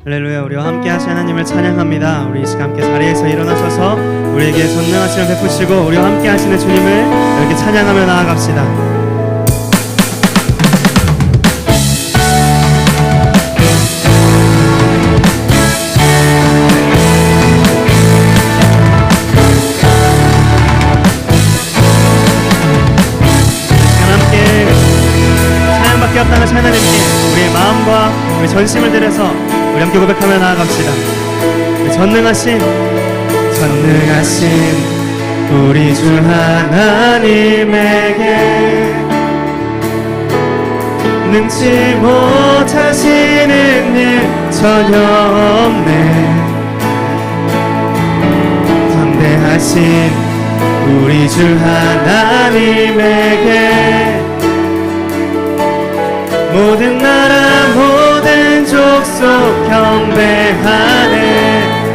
할렐루야. 우리와 함께 하신 하나님을 찬양합니다. 우리 이 시간 함께 자리에서 일어나셔서 우리에게 전능하심을 베푸시고 우리와 함께 하시는 주님을 이렇게 찬양하며 나아갑시다. 없다는 하나님께 우리의 마음과 우리 전심을 들여서 우리 함께 고백하며 나아갑시다. 전능하신 우리 주 하나님에게 능치 못하시는 일 전혀 없네. 담대하신 우리 주 하나님에게 모든 나라 모든 족속 경배하네.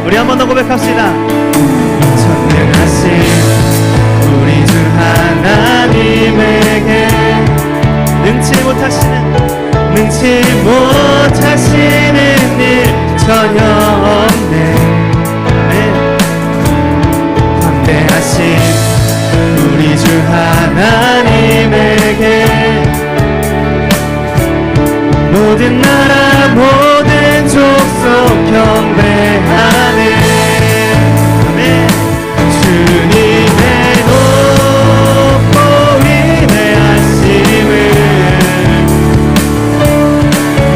우리 한 번 더 고백합시다. 전능하신 우리 주 하나님에게 능치 못하시는 일 전혀 없네. 담대하신 우리 주 하나님에게 모든 나라 모든 족속 경배하네. 아멘. 주님의 높고 위대하심을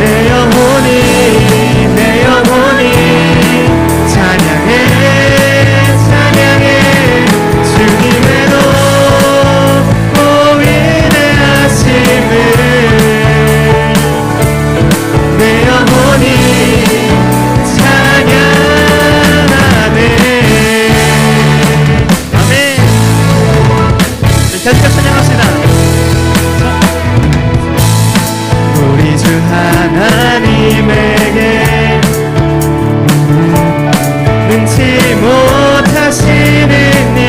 내 영혼이 찬양해 주님의 높고 위대하심을 내 영혼이 찬양하네. 아멘. 계속 찬양합시다. 우리 주 하나님에게 능치 못하시는 일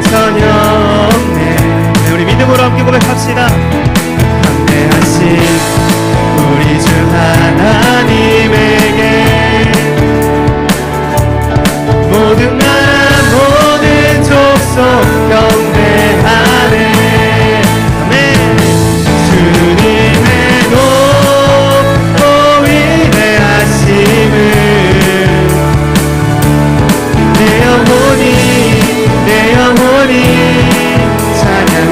전혀 없네. 네, 우리 믿음으로 함께 고백합시다. 담대하신 우리 주 하나님에게 모든 나라 모든 족속 경배하네. 아멘. 주님의 높고 위대하심을 내 영혼이 찬양해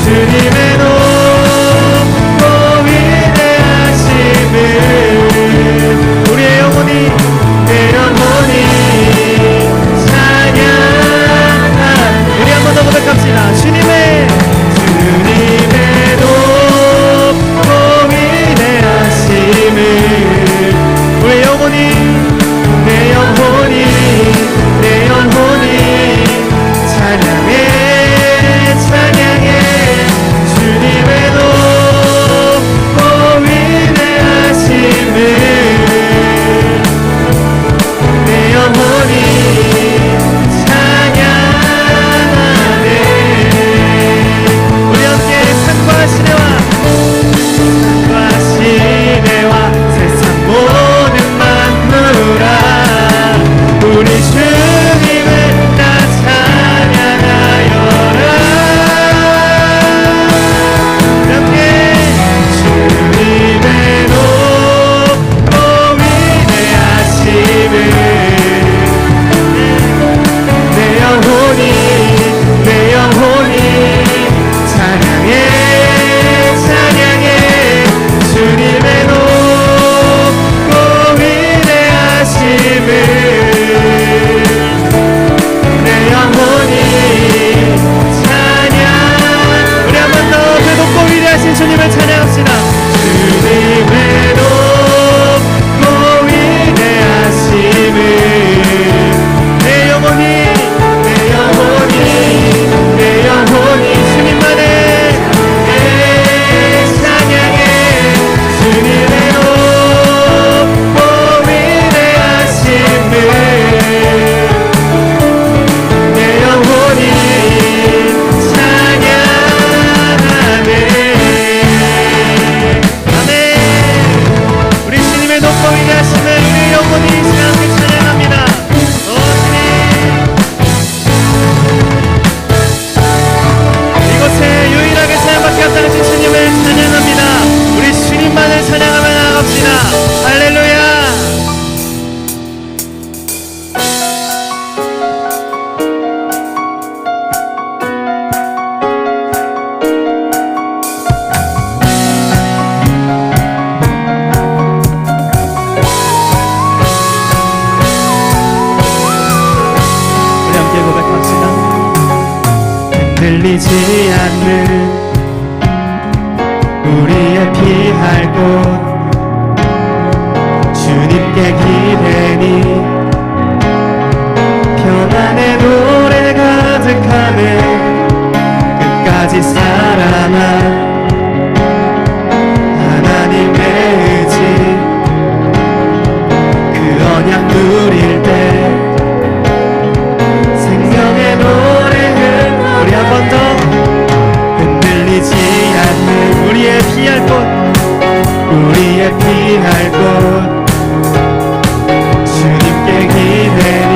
주님의 높고 위대하심을 우리의 영혼이 흔들리지 않는 우리의 피할 곳 주님께 기대니 평안의 노래 가득하네 끝까지 살아나 하나님의 의지 그 언약 누릴 때 생명의 노래를 우리 한 번 더 흔들리지 않는 우리의 피할 곳 우리의 피할 곳 주님께 기대니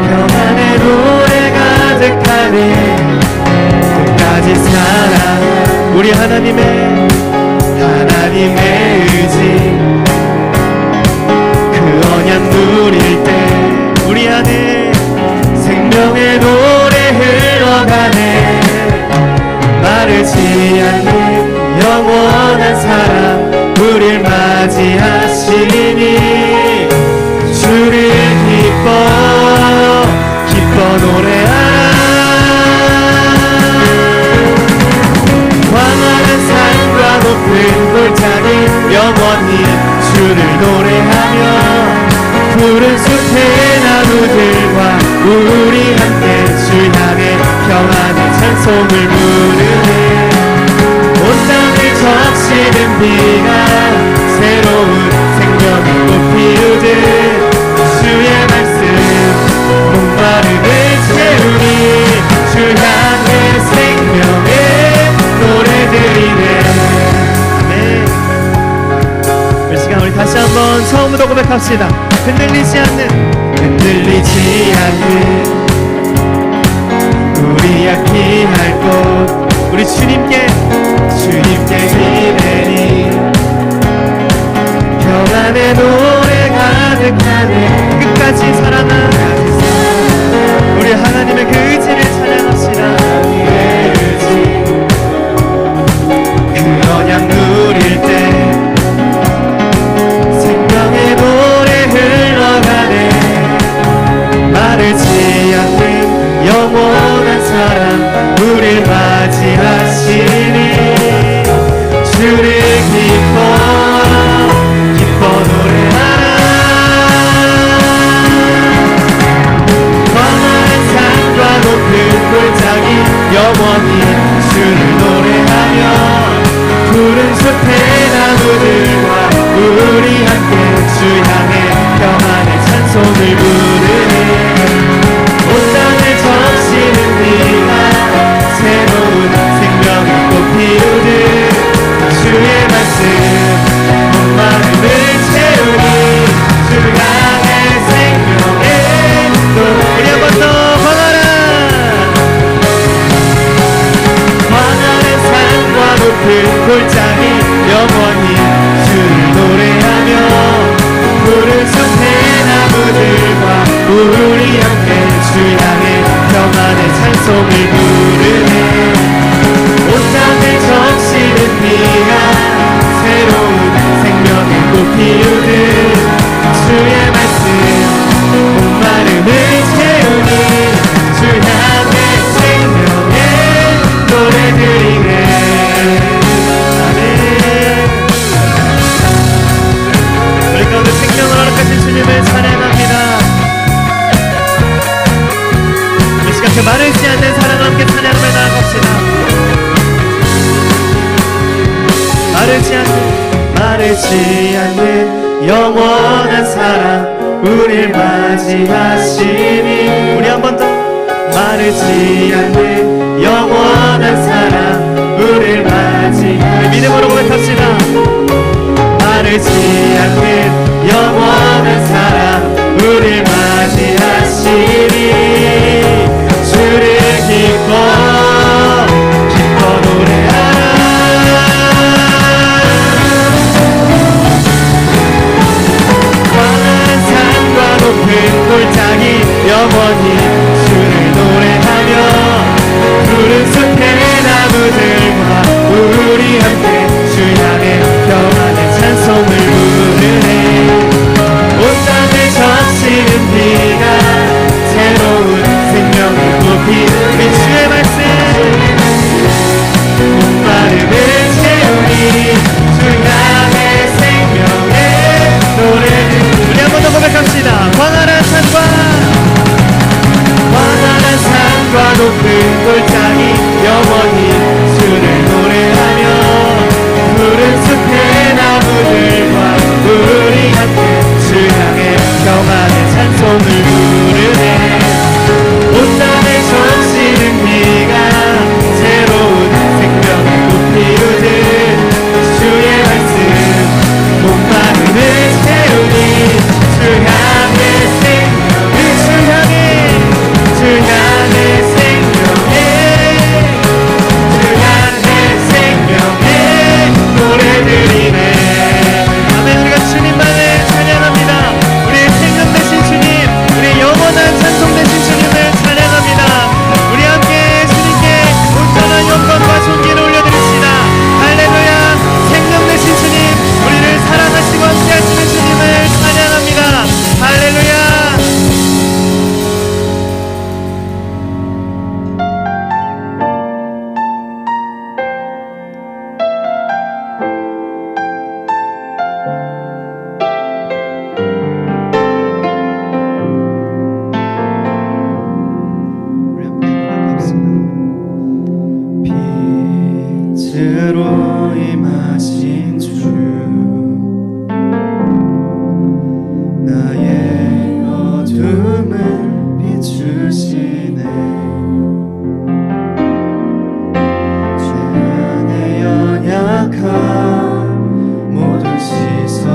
평안의 노래 가득하네 끝까지 살아 우리 하나님의 의지 그 언약 누릴 때 우리 안에 생명의 노래 흘러가네 마르지 않는 영원한 사랑 우릴 맞이하시니 주를 기뻐 노래하라 광활한 산과 높은 골짜기 영원히 주를 노래하며 푸른 숲의 나무들과 우리 함께 주 향해 평안의 찬송을 부르네 온 땅을 적시는 비가 새로운 생명의 꽃 피우듯 주의 말씀 목마름을 채우니 주 향해 생명의 노래들이네 아멘. 이 시간 우리 다시 한번 처음부터 고백합시다. 흔들리지 않는 우리의 피할 곳 우리 주님께 기대니 평안의 노래 가득하네 끝까지 살아나 우리 하나님의 그 의지를 찬양합시다. 그 언약 누릴 때 생명의 노래 흘러가네 마르지 않는 영원한 사랑 우릴 맞이하시니 주를 기뻐 노래하라 광활한 산과 높은 골짜기 영원히 주를 노래하며 푸른 숲의 나무들과 우리 함께 주 향해 평안의 찬송을 부르네 온 땅을 적시는 비가 새로운 생명의 꽃 피우듯 주의 말씀 목마름을 채우니 주 향해 생명의 우리 한 번 더 광활한 산과 높은 골짜기 영원히 주를 노래하며 푸른 숲의 나무들과 우리 함께 주 향해 평안의 찬송을 부르네 온 땅을 적시는 비가 새로운 생명의 꽃 피우듯 주의 말씀 목마름을 채우니 주 향해 생명의 노래들이네 아멘. 우리 가운데 생명을 허락하신 주님을 찬양합니다. 이 시간 그 마르지 않는 사랑과 함께 찬양하며 나아갑시다. 마르지 않는 영원한 사랑 우릴 맞이하시니 우리 한 번 더 마르지 않는 영원한 사랑 우릴 맞이하시니 믿음으로 고백합시다. 마르지 않는 영원한 사랑 우릴 맞이하시니 주를 기뻐 노래하라 높은 골짜기 영원히 주를 노래하며 푸른 숲의 나무들과 우리 함께 주 향해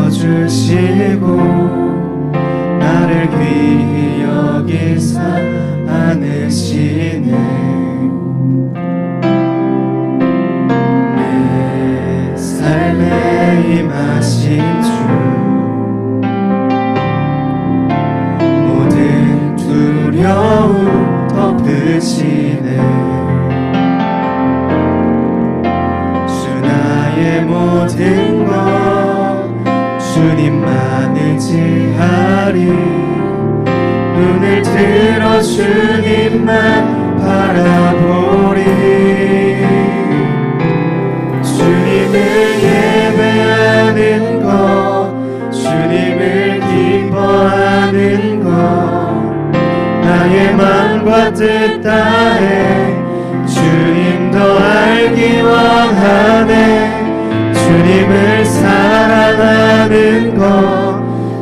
씻어주시고 나를 귀히 여기사 안으시네. 내 삶에 임하신 주 모든 두려움 덮으시네. 주 나의 모든 것 주님만 의지하리. 눈을 들어 주님만 바라보리. 주님을 예배하는 것, 주님을 기뻐하는 것, 나의 마음과 뜻 다해 주님 더 알기 원하네. 주님을 사랑하는 것,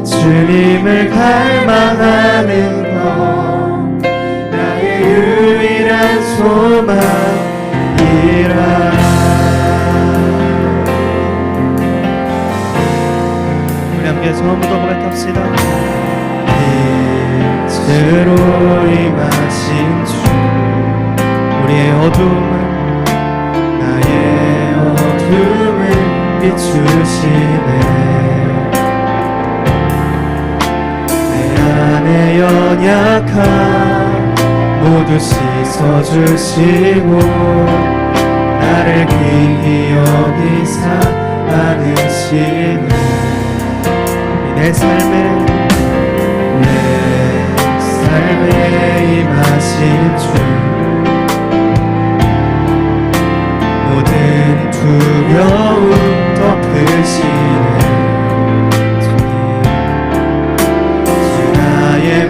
주님을 갈망하는 것, 나의 유일한 소망이라. 우리 함께 처음부터 고백합시다. 빛으로 임하신 주 우리의 어둠을, 나의 어둠을 비추시네. 내 연약함 모두 씻어주시고 나를 귀히 여기사 안으시네. 내 삶에 임하신 주 모든 두려움 덮으시네.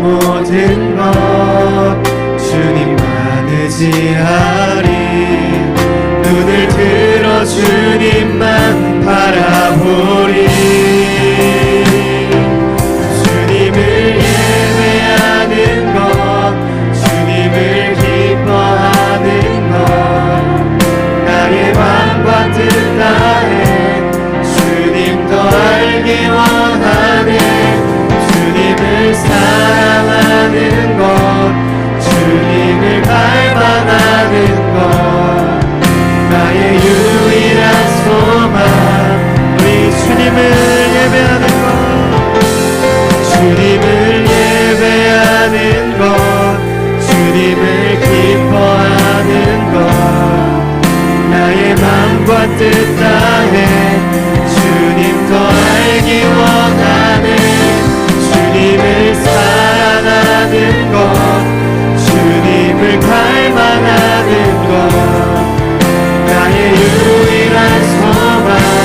모든 것 주님만 의지하리. 눈을 들어 주님만 바라보리. 주님을 예배하는 것, 주님을 기뻐하는 것, 나의 마음과 뜻 다해 주님 더 알기 원하네. 주님을 사랑하는 것, 주님을 갈망하는 것, 나의 유일한 소망. 우리 주님을 예배하는 것, 주님을 예배하는 것, 주님을 기뻐하는 것, 나의 마음과 뜻 다해 주님 더 알기 원하네. 주님을 사랑하는 것, 주님을 갈망하는 것, 나의 유일한 소망이라.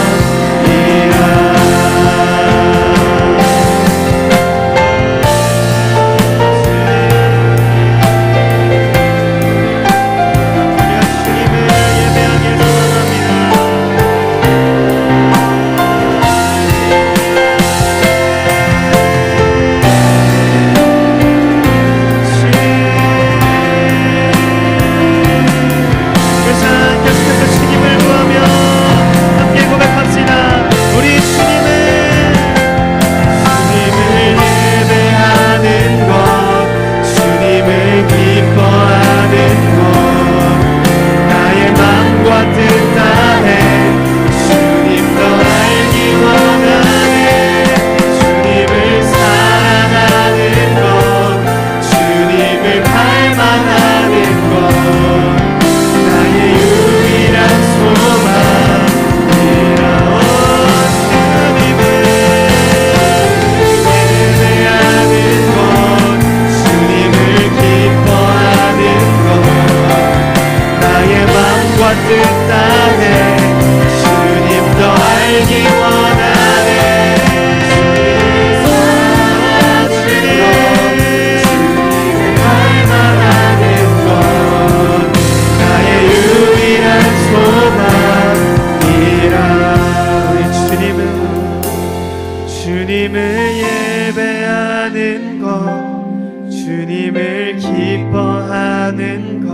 주님을 기뻐하는 것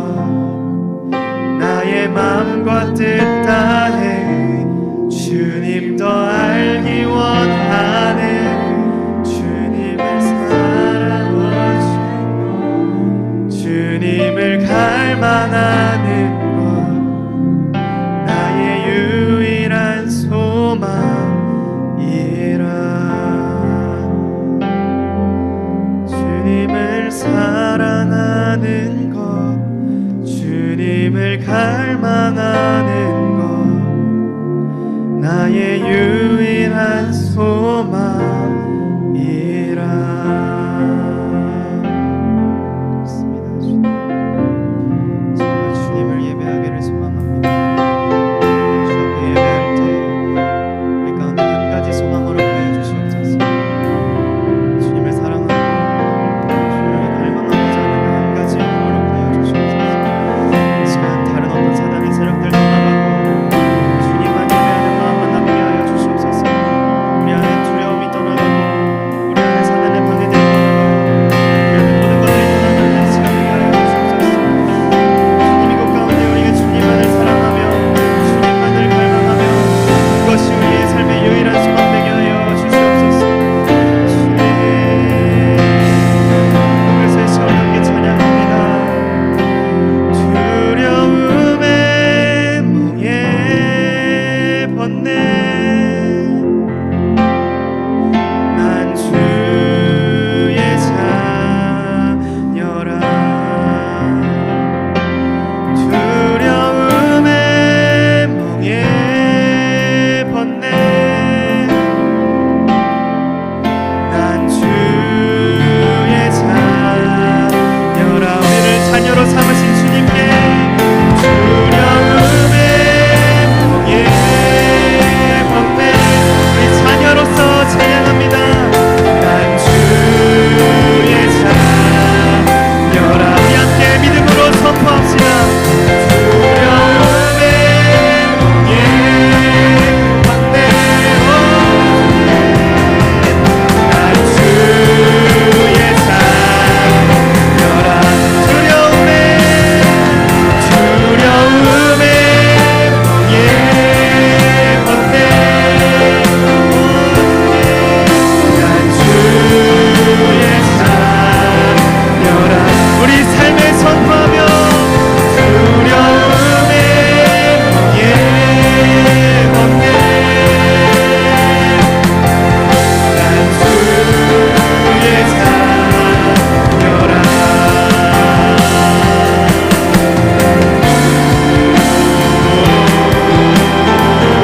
나의 마음과 뜻 다해 주님 더 알기 원하 사랑하는 것, 주님을 갈망하는 것, 나의 유일한 소망이라. 그렇습니다. 주님, 정말 주님을 예배하기를 소망합니다. 주 앞에 예배할 때 우리 가운데 한 가지 소망으로 보여 주시옵소서. 주님을 사랑하고 주님을 갈망하고자 하는 한 가지 영으로 보여 주시옵소서. 이 시간 다른 어떤 사단의 세력들도 나가고 주님만 예배하는 마음만 남게 하여 주시옵소서. 우리 안에 두려움이 떠나가고 우리 안에 사단의 방해들이 떠나가고 우리 안에 모든 것들이 떠나가는 이 시간 되게 하여 주시옵소서. 주님 이곳 가운데 우리가 주님만을 사랑하며 주님만을 갈망하며 그것이 우리의 삶의 유일한 소망 되게 하여 주시옵소서. 주님, 그래서 이 시간 함께 찬양합니다. 두려움의 멍에 벗네 난 주의 자녀라. 두려움의 멍에 벗네 난 주의 자녀라. 우리를 자녀로 삼으신 주님께 두려움의 멍에 벗네 우리 자녀로서 찬양합니다. 난 주의 자녀라. 우리 함께 믿음으로 선포합시다. 두려움의 멍에 벗네 난 주의 자녀라. 두려움의 멍에 벗네 난 주의 자녀라. 우리 삶에 선포하며 두려움의 멍에 벗네 난 주의 자녀라.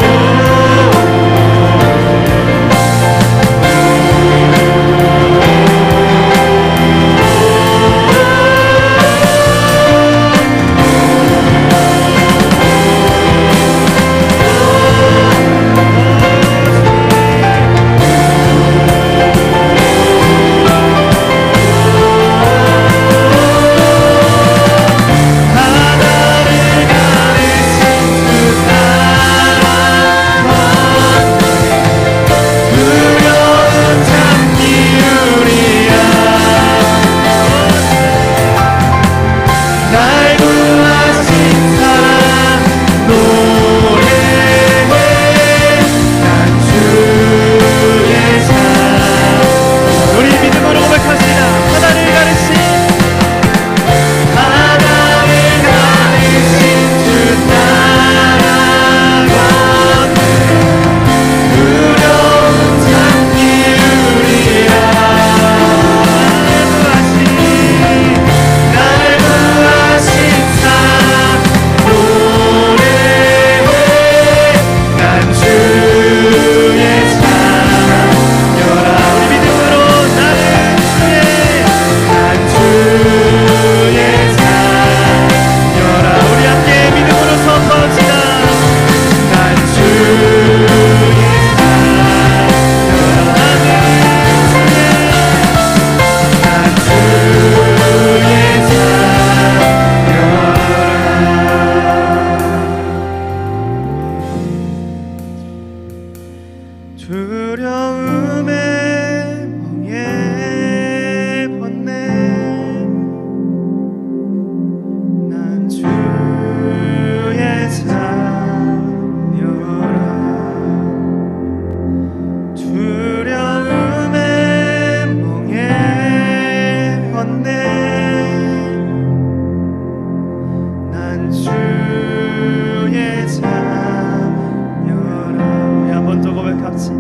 두려움의 멍에 벗네 난 주의 자녀라. 두려움의 멍에 벗네 난 주의 자녀라. 우리 한 번 더 고백합시다.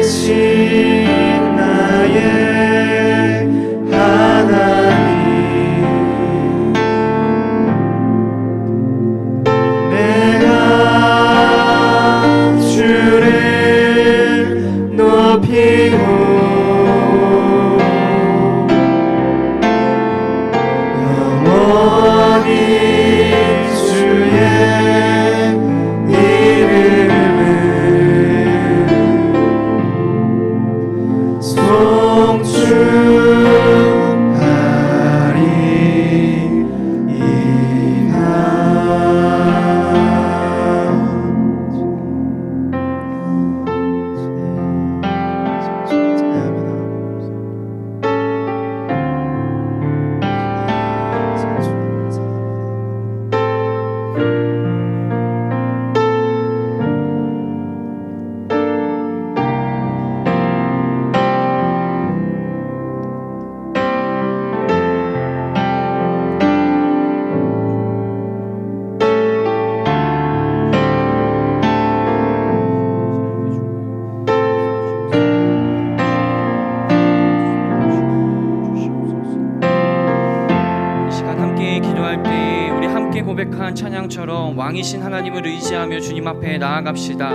살아계신 나의 하나님, 내가 주를 높이고 고백한 찬양처럼 왕이신 하나님을 의지하며 주님 앞에 나아갑시다.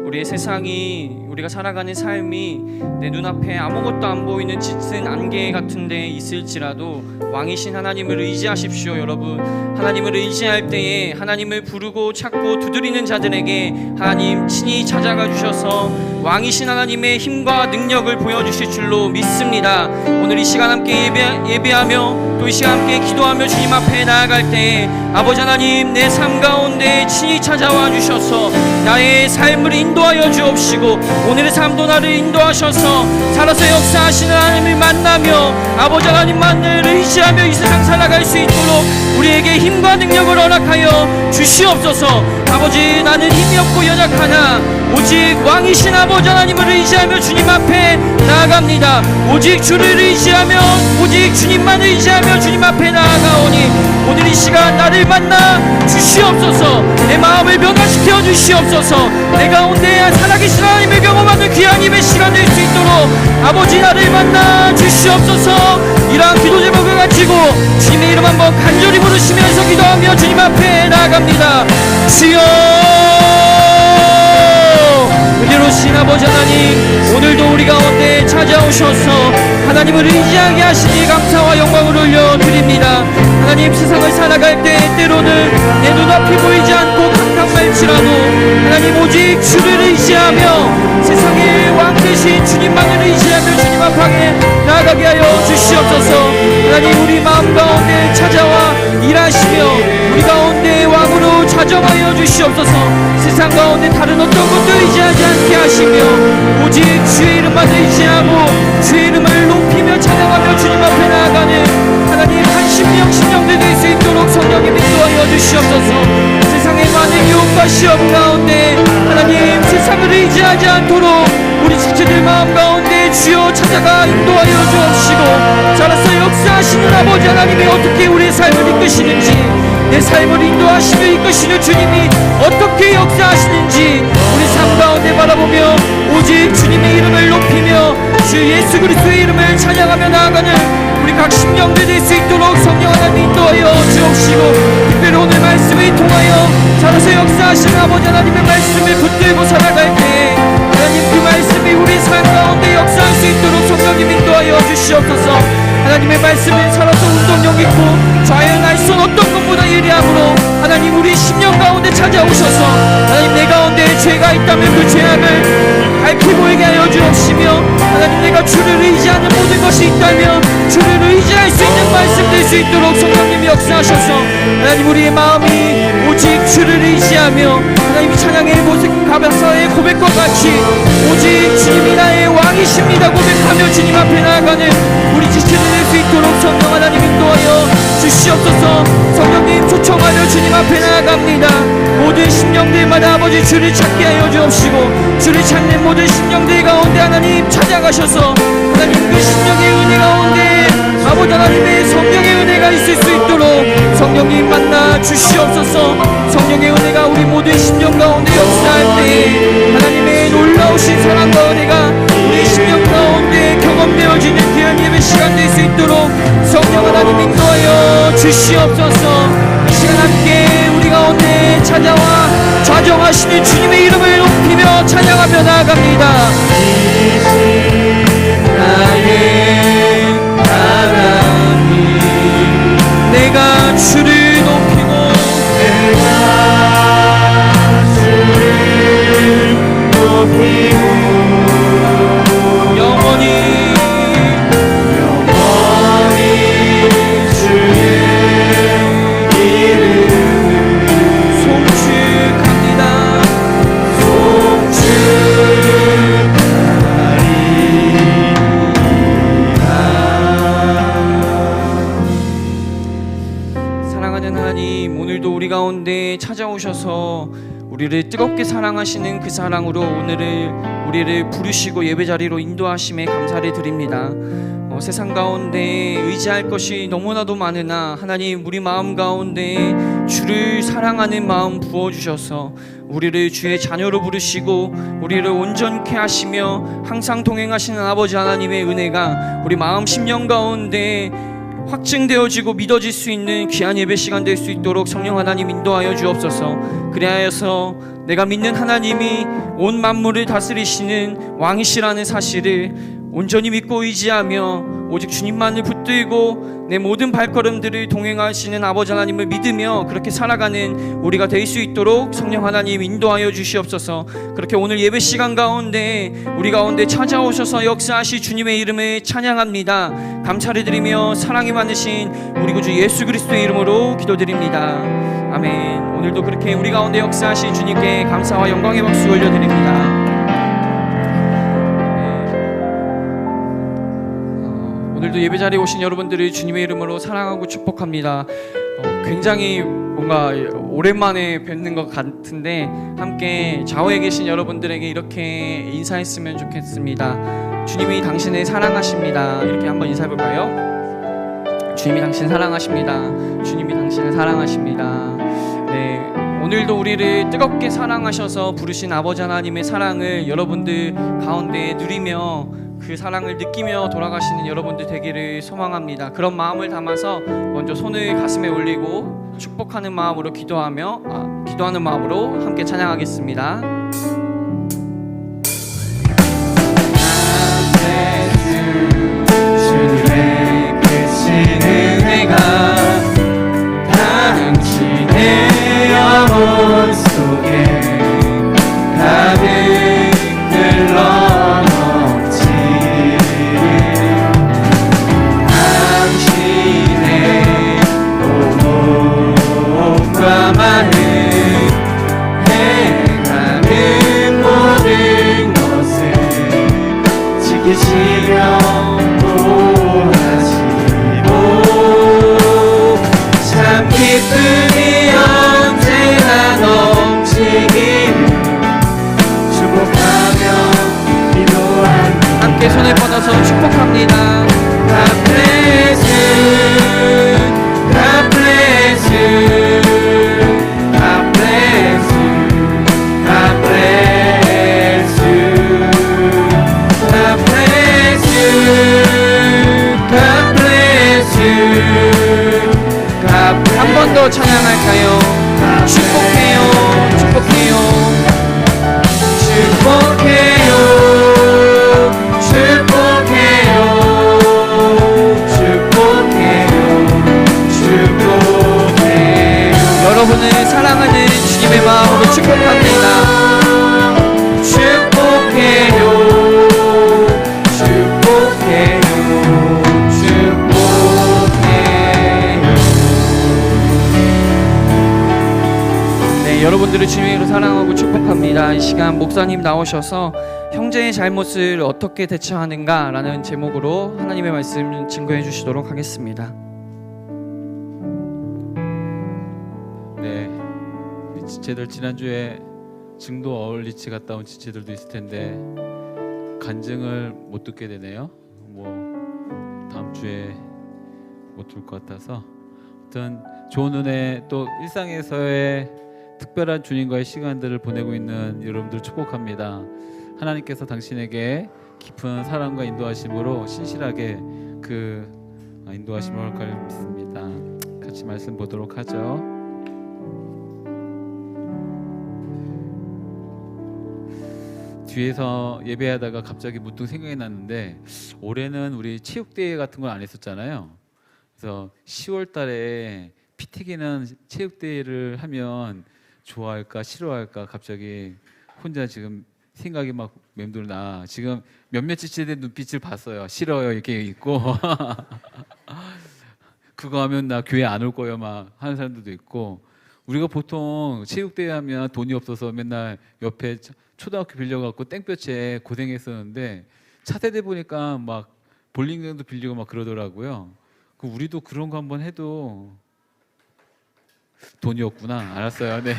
우리의 세상이, 우리가 살아가는 삶이 내 눈앞에 아무것도 안 보이는 짙은 안개 같은 데 있을지라도 왕이신 하나님을 의지하십시오. 여러분, 하나님을 의지할 때에 하나님을 부르고 찾고 두드리는 자들에게 하나님 친히 찾아가 주셔서 왕이신 하나님의 힘과 능력을 보여주실 줄로 믿습니다. 오늘 이 시간 함께 예배하며 또 이 시간 함께 기도하며 주님 앞에 나아갈 때에 아버지 하나님, 내 삶 가운데 친히 찾아와 주셔서 나의 삶을 인도하여 주옵시고 오늘의 삶도 나를 인도하셔서 살아서 역사하시는 하나님을 만나며 아버지 하나님만을 의지하며 이 세상 살아갈 수 있도록 우리에게 힘과 능력을 허락하여 주시옵소서. 아버지, 나는 힘이 없고 연약하나 오직 왕이신 아버지 하나님을 의지하며 주님 앞에 나아갑니다. 오직 주를 의지하며 오직 주님만 의지하며 주님 앞에 나아가오니 오늘 이 시간 나를 만나 주시옵소서. 내 마음을 변화시켜 주시옵소서. 내 가운데 살아계신 하나님을 경험하는 귀한 힘의 시간 될 수 있도록 아버지 나를 만나 주시옵소서. 이러한 기도 제목을 가지고 주님의 이름 한번 간절히 부르시면서 기도하며 주님 앞에 나아갑니다. 주여, 은혜로우신 아버지 하나님, 오늘도 우리 가운데 찾아오셔서 하나님을 의지하게 하시니 감사와 영광을 올려드립니다. 하나님, 세상을 살아갈 때 때로는 내 눈앞이 보이지 않고 캄캄할지라도 하나님 오직 주를 의지하며 세상의 왕 되신 주님만을 의지하며 주님 앞에 나아가게 하여 주시옵소서. 하나님, 우리 마음 가운데 찾아와 일하시며 우리 가운데 왕으로 자정하여 주시옵소서. 세상 가운데 다른 어떤 것도 의지하지 않게 하시며 오직 주의 이름만 의지하고 주의 이름을 높이며 찬양하며 주님 앞에 나아가는 하나님 한 심령들 될 수 있도록 성령님 인도하여 주시옵소서. 세상의 많은 유혹과 시험 가운데 하나님 세상을 의지하지 않도록 우리 지체들 마음 가운데 주여 찾아가 인도하여 주옵시고 살아서 역사하시는 아버지 하나님이 어떻게 우리의 삶을 이끄시는지, 내 삶을 인도하시며 이끄시는 주님이 어떻게 역사하시는지 우리 삶 가운데 바라보며 오직 주님의 이름을 높이며 주 예수 그리스도의 이름을 찬양하며 나아가는 우리 각 심령들 될 수 있도록 성령 하나님 인도하여 주옵시고 특별히 오늘 말씀을 통하여 살아서 역사하시는 아버지 하나님의 말씀을 붙들고 살아갈 때 하나님 그 말씀이 우리 삶 가운데 역사할 수 있도록 성령님 인도하여 주시옵소서. 하나님의 말씀은 살아서 운동력 있고 좌연 알선 어떤 것보다 예리함으로 하나님 우리 심령 가운데 찾아오셔서 하나님 내 가운데 죄가 있다면 그 죄악을 밝히 보이게 하여 주옵시며 하나님 내가 주를 의지하는 모든 것이 있다면 주를 의지할 수 있는 말씀 될 수 있도록 성령님이 역사하셔서 하나님 우리의 마음이 오직 주를 의지하며 하나님 찬양의 모습 감사의 고백과 같이 오직 주님이 나의 왕이십니다 고백하며 주님 앞에 나아가는 우리 지체들 될 수 있도록 성령 하나님 인도하여 주시옵소서. 성령님 초청하며 주님 앞에 나아갑니다. 모든 심령들마다 아버지 주를 찾게 하여 주옵시고 주를 찾는 모든 심령들 가운데 하나님 찾아가셔서 하나님 그 심령의 은혜 가운데 아버지 하나님의 성령의 은혜가 있을 수 있도록 성령님 만나 주시옵소서. 성령의 은혜가 우리 모든 심령 가운데 역사할 때 하나님의 놀라우신 사랑과 은혜가 주시옵소서. 이 시간 함께 우리 가운데 찾아와 좌정하시는 주님의 이름을 높이며 찬양하며 나아갑니다. 나의 하나님, 내가 주를 높이고 영원히 우리 가운데 찾아오셔서 우리를 뜨겁게 사랑하시는 그 사랑으로 우리를 부르시고 예배 자리로 인도하심에 감사를 드립니다. 세상 가운데 의지할 것이 너무나도 많으나 하나님, 우리 마음 가운데 주를 사랑하는 마음 부어주셔서 우리를 주의 자녀로 부르시고 우리를 온전케 하시며 항상 동행하시는 아버지 하나님의 은혜가 우리 마음 심령 가운데 확증되어지고 믿어질 수 있는 귀한 예배 시간 될 수 있도록 성령 하나님 인도하여 주옵소서. 그리하여서 내가 믿는 하나님이 온 만물을 다스리시는 왕이시라는 사실을 온전히 믿고 의지하며 오직 주님만을 붙들고 내 모든 발걸음들을 동행하시는 아버지 하나님을 믿으며 그렇게 살아가는 우리가 될 수 있도록 성령 하나님 인도하여 주시옵소서. 그렇게 오늘 예배 시간 가운데 우리 가운데 찾아오셔서 역사하시 주님의 이름을 찬양합니다. 감사를 드리며 사랑이 많으신 우리 구주 예수 그리스도의 이름으로 기도드립니다. 아멘. 오늘도 그렇게 우리 가운데 역사하신 주님께 감사와 영광의 박수 올려드립니다. 오늘도 예배 자리에 오신 여러분들을 주님의 이름으로 사랑하고 축복합니다. 굉장히 뭔가 오랜만에 뵙는 것 같은데 함께 좌우에 계신 여러분들에게 이렇게 인사했으면 좋겠습니다. 주님이 당신을 사랑하십니다. 이렇게 한번 인사해볼까요? 주님이 당신 사랑하십니다. 주님이 당신을 사랑하십니다. 네, 오늘도 우리를 뜨겁게 사랑하셔서 부르신 아버지 하나님의 사랑을 여러분들 가운데 누리며 그 사랑을 느끼며 돌아가시는 여러분들 되기를 소망합니다. 그런 마음을 담아서 먼저 손을 가슴에 올리고 축복하는 마음으로 기도하는 마음으로 함께 찬양하겠습니다. 주님의 크신 은혜가 당신의 영혼 속에 가득 흘러 함께 손을 뻗어서 축복합니다. God bless you, God bless you, God bless you, God bless you, God bless you, God bless you. 한 번 더 찬양할까요? 축복해요, 축복해요, 축복해요, 축복해요, 축복해요, 축복해요. 여러분을 사랑하는 주님의 마음으로 축복합니다. 축복해요, 축복해요, 축복해요. 네, 여러분들을 주님으로 사랑하고 축복합니다. 이 시간 목사님 나오셔서 형제의 잘못을 어떻게 대처하는가 라는 제목으로 하나님의 말씀 증거해 주시도록 하겠습니다. 네, 지체들 지난주에 증도 어울리치 갔다 온 지체들도 있을 텐데 간증을 못 듣게 되네요. 다음 주에 못 들 것 같아서 아무튼 좋은 은혜, 또 일상에서의 특별한 주님과의 시간들을 보내고 있는 여러분들 축복합니다. 하나님께서 당신에게 깊은 사랑과 인도하심으로 신실하게 그 인도하심을 할 걸 믿습니다. 같이 말씀 보도록 하죠. 뒤에서 예배하다가 갑자기 문득 생각이 났는데 올해는 우리 체육대회 같은 걸 안 했었잖아요. 그래서 10월 달에 피 튀기는 체육대회를 하면 좋아할까 싫어할까 갑자기 혼자 지금 생각이 막 맴돌나. 지금 몇몇 지체된 눈빛을 봤어요. 싫어요 이렇게 있고 그거 하면 나 교회 안 올 거예요 막 하는 사람들도 있고. 우리가 보통 체육대회 하면 돈이 없어서 맨날 옆에 초등학교 빌려갖고 땡볕에 고생했었는데 차세대 보니까 막 볼링장도 빌리고 막 그러더라고요. 우리도 그런 거 한번 해도 돈이 없구나. 알았어요. 네.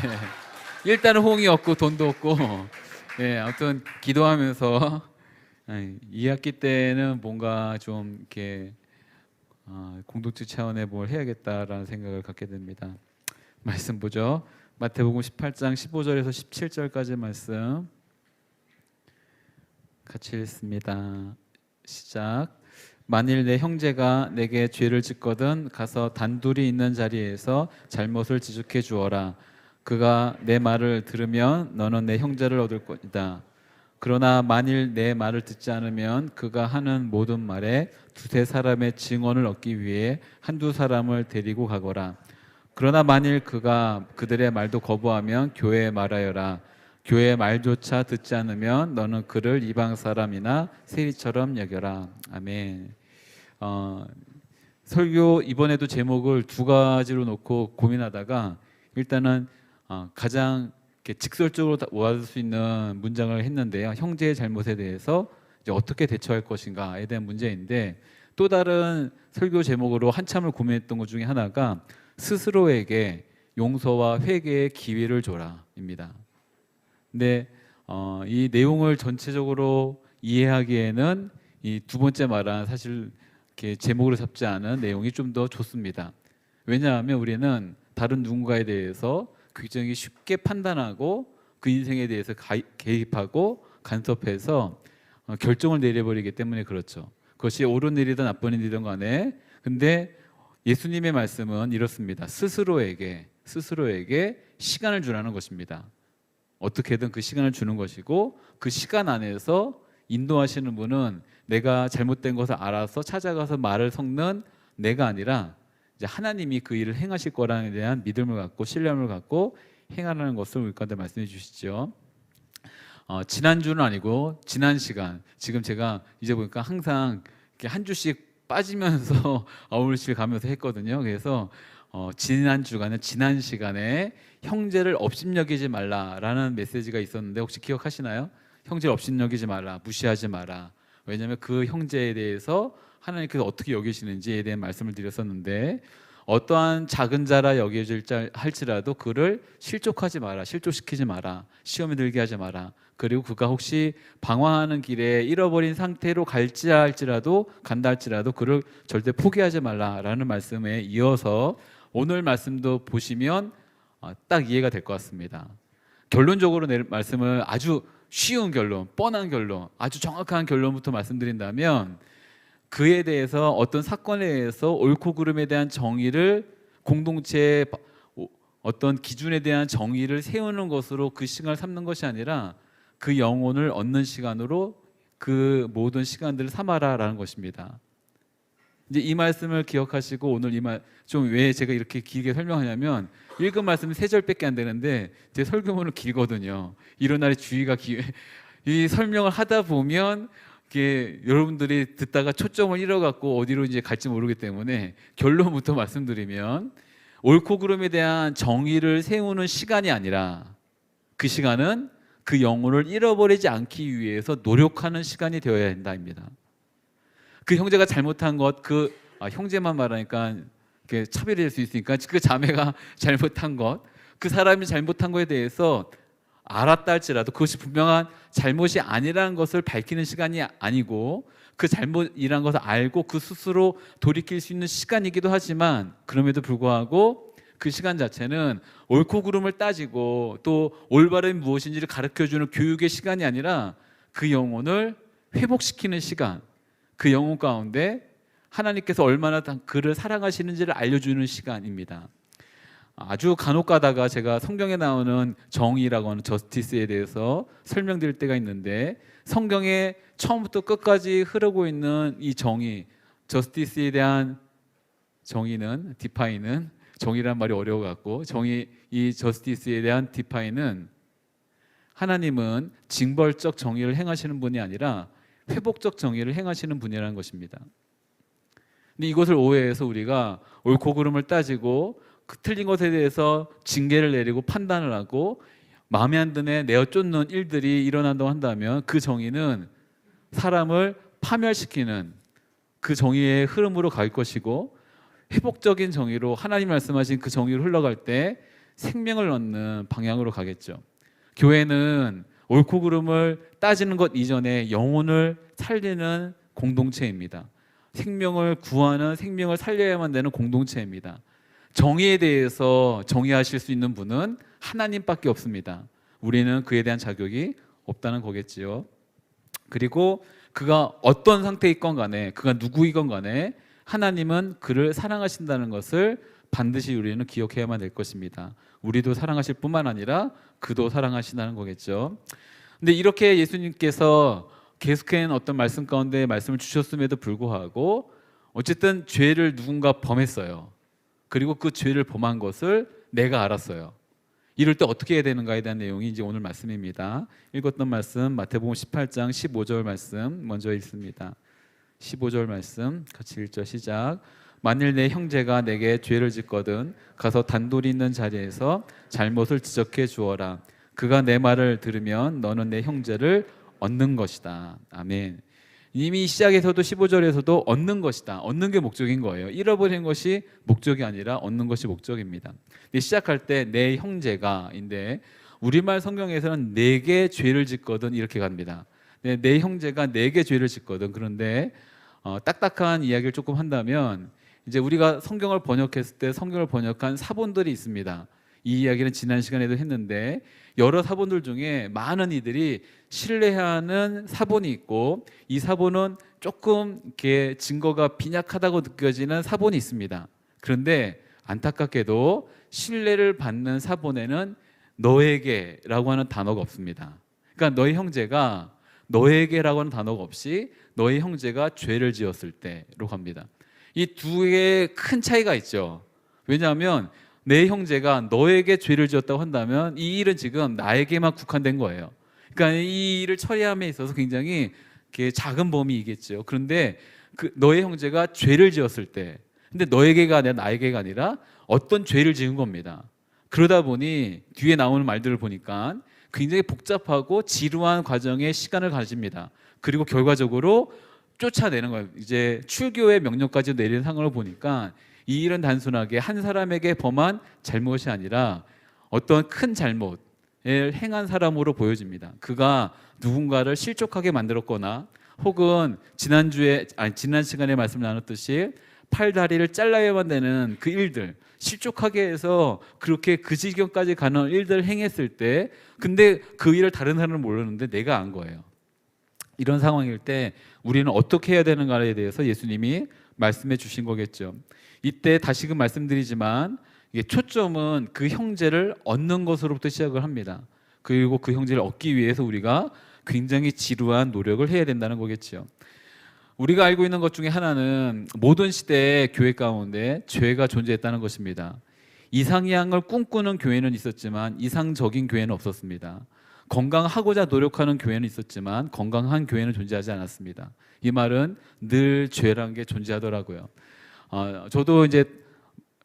일단은 호응이 없고 돈도 없고. 네, 아무튼 기도하면서 2학기 때는 뭔가 좀 이렇게 공동체 차원의 뭘 해야겠다라는 생각을 갖게 됩니다. 말씀 보죠. 마태복음 18장 15절에서 17절까지 말씀 같이 읽습니다. 시작. 만일 내 형제가 내게 죄를 짓거든 가서 단둘이 있는 자리에서 잘못을 지적해 주어라. 그가 내 말을 들으면 너는 내 형제를 얻을 것이다. 그러나 만일 내 말을 듣지 않으면 그가 하는 모든 말에 두세 사람의 증언을 얻기 위해 한두 사람을 데리고 가거라. 그러나 만일 그가 그들의 말도 거부하면 교회에 말하여라. 교회의 말조차 듣지 않으면 너는 그를 이방 사람이나 세리처럼 여겨라. 아멘. 설교 이번에도 제목을 두 가지로 놓고 고민하다가 일단은 가장 직설적으로 와닿을 수 있는 문장을 했는데요. 형제의 잘못에 대해서 이제 어떻게 대처할 것인가에 대한 문제인데, 또 다른 설교 제목으로 한참을 고민했던 것 중에 하나가 스스로에게 용서와 회개의 기회를 줘라입니다. 근데 이 내용을 전체적으로 이해하기에는 이 두 번째 말한 사실 이렇게 제목으로 잡지 않은 내용이 좀 더 좋습니다. 왜냐하면 우리는 다른 누군가에 대해서 굉장히 쉽게 판단하고 그 인생에 대해서 개입하고 간섭해서 결정을 내려버리기 때문에 그렇죠. 그것이 옳은 일이든 나쁜 일이든 간에. 근데 예수님의 말씀은 이렇습니다. 스스로에게 시간을 주라는 것입니다. 어떻게든 그 시간을 주는 것이고, 그 시간 안에서 인도하시는 분은 내가 잘못된 것을 알아서 찾아가서 말을 섞는 내가 아니라 이제 하나님이 그 일을 행하실 거라는 데 대한 믿음을 갖고 신뢰함을 갖고 행하라는 것을 우리 가운데 말씀해 주시죠. 지난주는 아니고 지난 시간, 지금 제가 이제 보니까 항상 이렇게 한 주씩 빠지면서 아울실 가면서 했거든요. 그래서 지난 주간에 지난 시간에 형제를 업신여기지 말라라는 메시지가 있었는데 혹시 기억하시나요? 형제를 업신여기지 말라, 무시하지 마라. 왜냐하면 그 형제에 대해서 하나님께서 어떻게 여기시는지에 대한 말씀을 드렸었는데, 어떠한 작은 자라 여겨질 자 할지라도 그를 실족하지 마라, 실족시키지 마라, 시험에 들게 하지 마라. 그리고 그가 혹시 방황하는 길에 잃어버린 상태로 간다 할지라도 그를 절대 포기하지 말라라는 말씀에 이어서 오늘 말씀도 보시면 딱 이해가 될 것 같습니다. 결론적으로 낼 말씀을 아주 쉬운 결론, 뻔한 결론, 아주 정확한 결론부터 말씀드린다면, 그에 대해서 어떤 사건에 대해서 옳고 그름에 대한 정의를, 공동체의 어떤 기준에 대한 정의를 세우는 것으로 그 시간을 삼는 것이 아니라 그 영혼을 얻는 시간으로 그 모든 시간들을 삼아라라는 것입니다. 이제 이 말씀을 기억하시고, 오늘 이 말 좀 왜 제가 이렇게 길게 설명하냐면, 읽은 말씀이 3절밖에 안 되는데 제 설교문은 길거든요. 이런 날에 주의가 이 설명을 하다 보면 이게 여러분들이 듣다가 초점을 잃어갖고 어디로 이제 갈지 모르기 때문에 결론부터 말씀드리면, 옳고 그름에 대한 정의를 세우는 시간이 아니라 그 시간은 그 영혼을 잃어버리지 않기 위해서 노력하는 시간이 되어야 된다입니다. 그 형제가 잘못한 것, 형제만 말하니까 차별이 될 수 있으니까 그 자매가 잘못한 것, 그 사람이 잘못한 것에 대해서 알았다 할지라도 그것이 분명한 잘못이 아니라는 것을 밝히는 시간이 아니고, 그 잘못이라는 것을 알고 그 스스로 돌이킬 수 있는 시간이기도 하지만, 그럼에도 불구하고 그 시간 자체는 옳고 그름을 따지고 또 올바름이 무엇인지를 가르쳐주는 교육의 시간이 아니라 그 영혼을 회복시키는 시간, 그 영혼 가운데 하나님께서 얼마나 그를 사랑하시는지를 알려주는 시간입니다. 아주 간혹 가다가 제가 성경에 나오는 정의라고 하는 저스티스에 대해서 설명드릴 때가 있는데, 성경에 처음부터 끝까지 흐르고 있는 이 정의, 저스티스에 대한 정의는, 디파인은, 정의란 말이 어려워 갖고 이 저스티스에 대한 디파인은, 하나님은 징벌적 정의를 행하시는 분이 아니라 회복적 정의를 행하시는 분이라는 것입니다. 근데 이것을 오해해서 우리가 옳고 그름을 따지고 그 틀린 것에 대해서 징계를 내리고 판단을 하고 마음에 안 드네 내어 쫓는 일들이 일어난다고 한다면, 그 정의는 사람을 파멸시키는 그 정의의 흐름으로 갈 것이고, 회복적인 정의로 하나님 말씀하신 그 정의로 흘러갈 때 생명을 얻는 방향으로 가겠죠. 교회는 옳고 그름을 따지는 것 이전에 영혼을 살리는 공동체입니다. 생명을 구하는, 생명을 살려야만 되는 공동체입니다. 정의에 대해서 정의하실 수 있는 분은 하나님밖에 없습니다. 우리는 그에 대한 자격이 없다는 거겠지요. 그리고 그가 어떤 상태에 있건 간에, 그가 누구이건 간에 하나님은 그를 사랑하신다는 것을 반드시 우리는 기억해야만 될 것입니다. 우리도 사랑하실 뿐만 아니라 그도 사랑하신다는 거겠죠. 근데 이렇게 예수님께서 계속해서 어떤 말씀 가운데 말씀을 주셨음에도 불구하고 어쨌든 죄를 누군가 범했어요. 그리고 그 죄를 범한 것을 내가 알았어요. 이럴 때 어떻게 해야 되는가에 대한 내용이 이제 오늘 말씀입니다. 읽었던 말씀 마태복음 18장 15절 말씀 먼저 읽습니다. 15절 말씀 같이 1절 시작. 만일 내 형제가 내게 죄를 짓거든 가서 단둘이 있는 자리에서 잘못을 지적해 주어라. 그가 내 말을 들으면 너는 내 형제를 얻는 것이다. 아멘. 이미 시작에서도 15절에서도 얻는 것이다. 얻는 게 목적인 거예요. 잃어버린 것이 목적이 아니라 얻는 것이 목적입니다. 근데 시작할 때 내 형제가인데, 우리말 성경에서는 내게 죄를 짓거든 이렇게 갑니다. 내 형제가 내게 죄를 짓거든. 그런데 딱딱한 이야기를 조금 한다면, 이제 우리가 성경을 번역했을 때 성경을 번역한 사본들이 있습니다. 이 이야기는 지난 시간에도 했는데, 여러 사본들 중에 많은 이들이 신뢰하는 사본이 있고, 이 사본은 조금 이렇게 증거가 빈약하다고 느껴지는 사본이 있습니다. 그런데 안타깝게도 신뢰를 받는 사본에는 너에게라고 하는 단어가 없습니다. 그러니까 너희 형제가, 너에게라고 하는 단어가 없이 너희 형제가 죄를 지었을 때로 갑니다. 이 두 개의 큰 차이가 있죠. 왜냐하면 내 형제가 너에게 죄를 지었다고 한다면 이 일은 지금 나에게만 국한된 거예요. 그러니까 이 일을 처리함에 있어서 굉장히 작은 범위이겠죠. 그런데 너의 형제가 죄를 지었을 때, 근데 너에게가 아니라 나에게가 아니라 어떤 죄를 지은 겁니다. 그러다 보니 뒤에 나오는 말들을 보니까 굉장히 복잡하고 지루한 과정의 시간을 가집니다. 그리고 결과적으로 쫓아내는 거예요. 이제 출교의 명령까지 내리는 상황을 보니까 이 일은 단순하게 한 사람에게 범한 잘못이 아니라 어떤 큰 잘못을 행한 사람으로 보여집니다. 그가 누군가를 실족하게 만들었거나, 혹은 지난 시간에 말씀 나눴듯이 팔 다리를 잘라야만 되는 그 일들, 실족하게 해서 그렇게 그 지경까지 가는 일들을 행했을 때, 근데 그 일을 다른 사람은 모르는데 내가 안 거예요. 이런 상황일 때 우리는 어떻게 해야 되는가에 대해서 예수님이 말씀해 주신 거겠죠. 이때 다시금 말씀드리지만, 이게 초점은 그 형제를 얻는 것으로부터 시작을 합니다. 그리고 그 형제를 얻기 위해서 우리가 굉장히 지루한 노력을 해야 된다는 거겠죠. 우리가 알고 있는 것 중에 하나는 모든 시대의 교회 가운데 죄가 존재했다는 것입니다. 이상향을 꿈꾸는 교회는 있었지만 이상적인 교회는 없었습니다. 건강하고자 노력하는 교회는 있었지만 건강한 교회는 존재하지 않았습니다. 이 말은 늘 죄라는 게 존재하더라고요. 저도 이제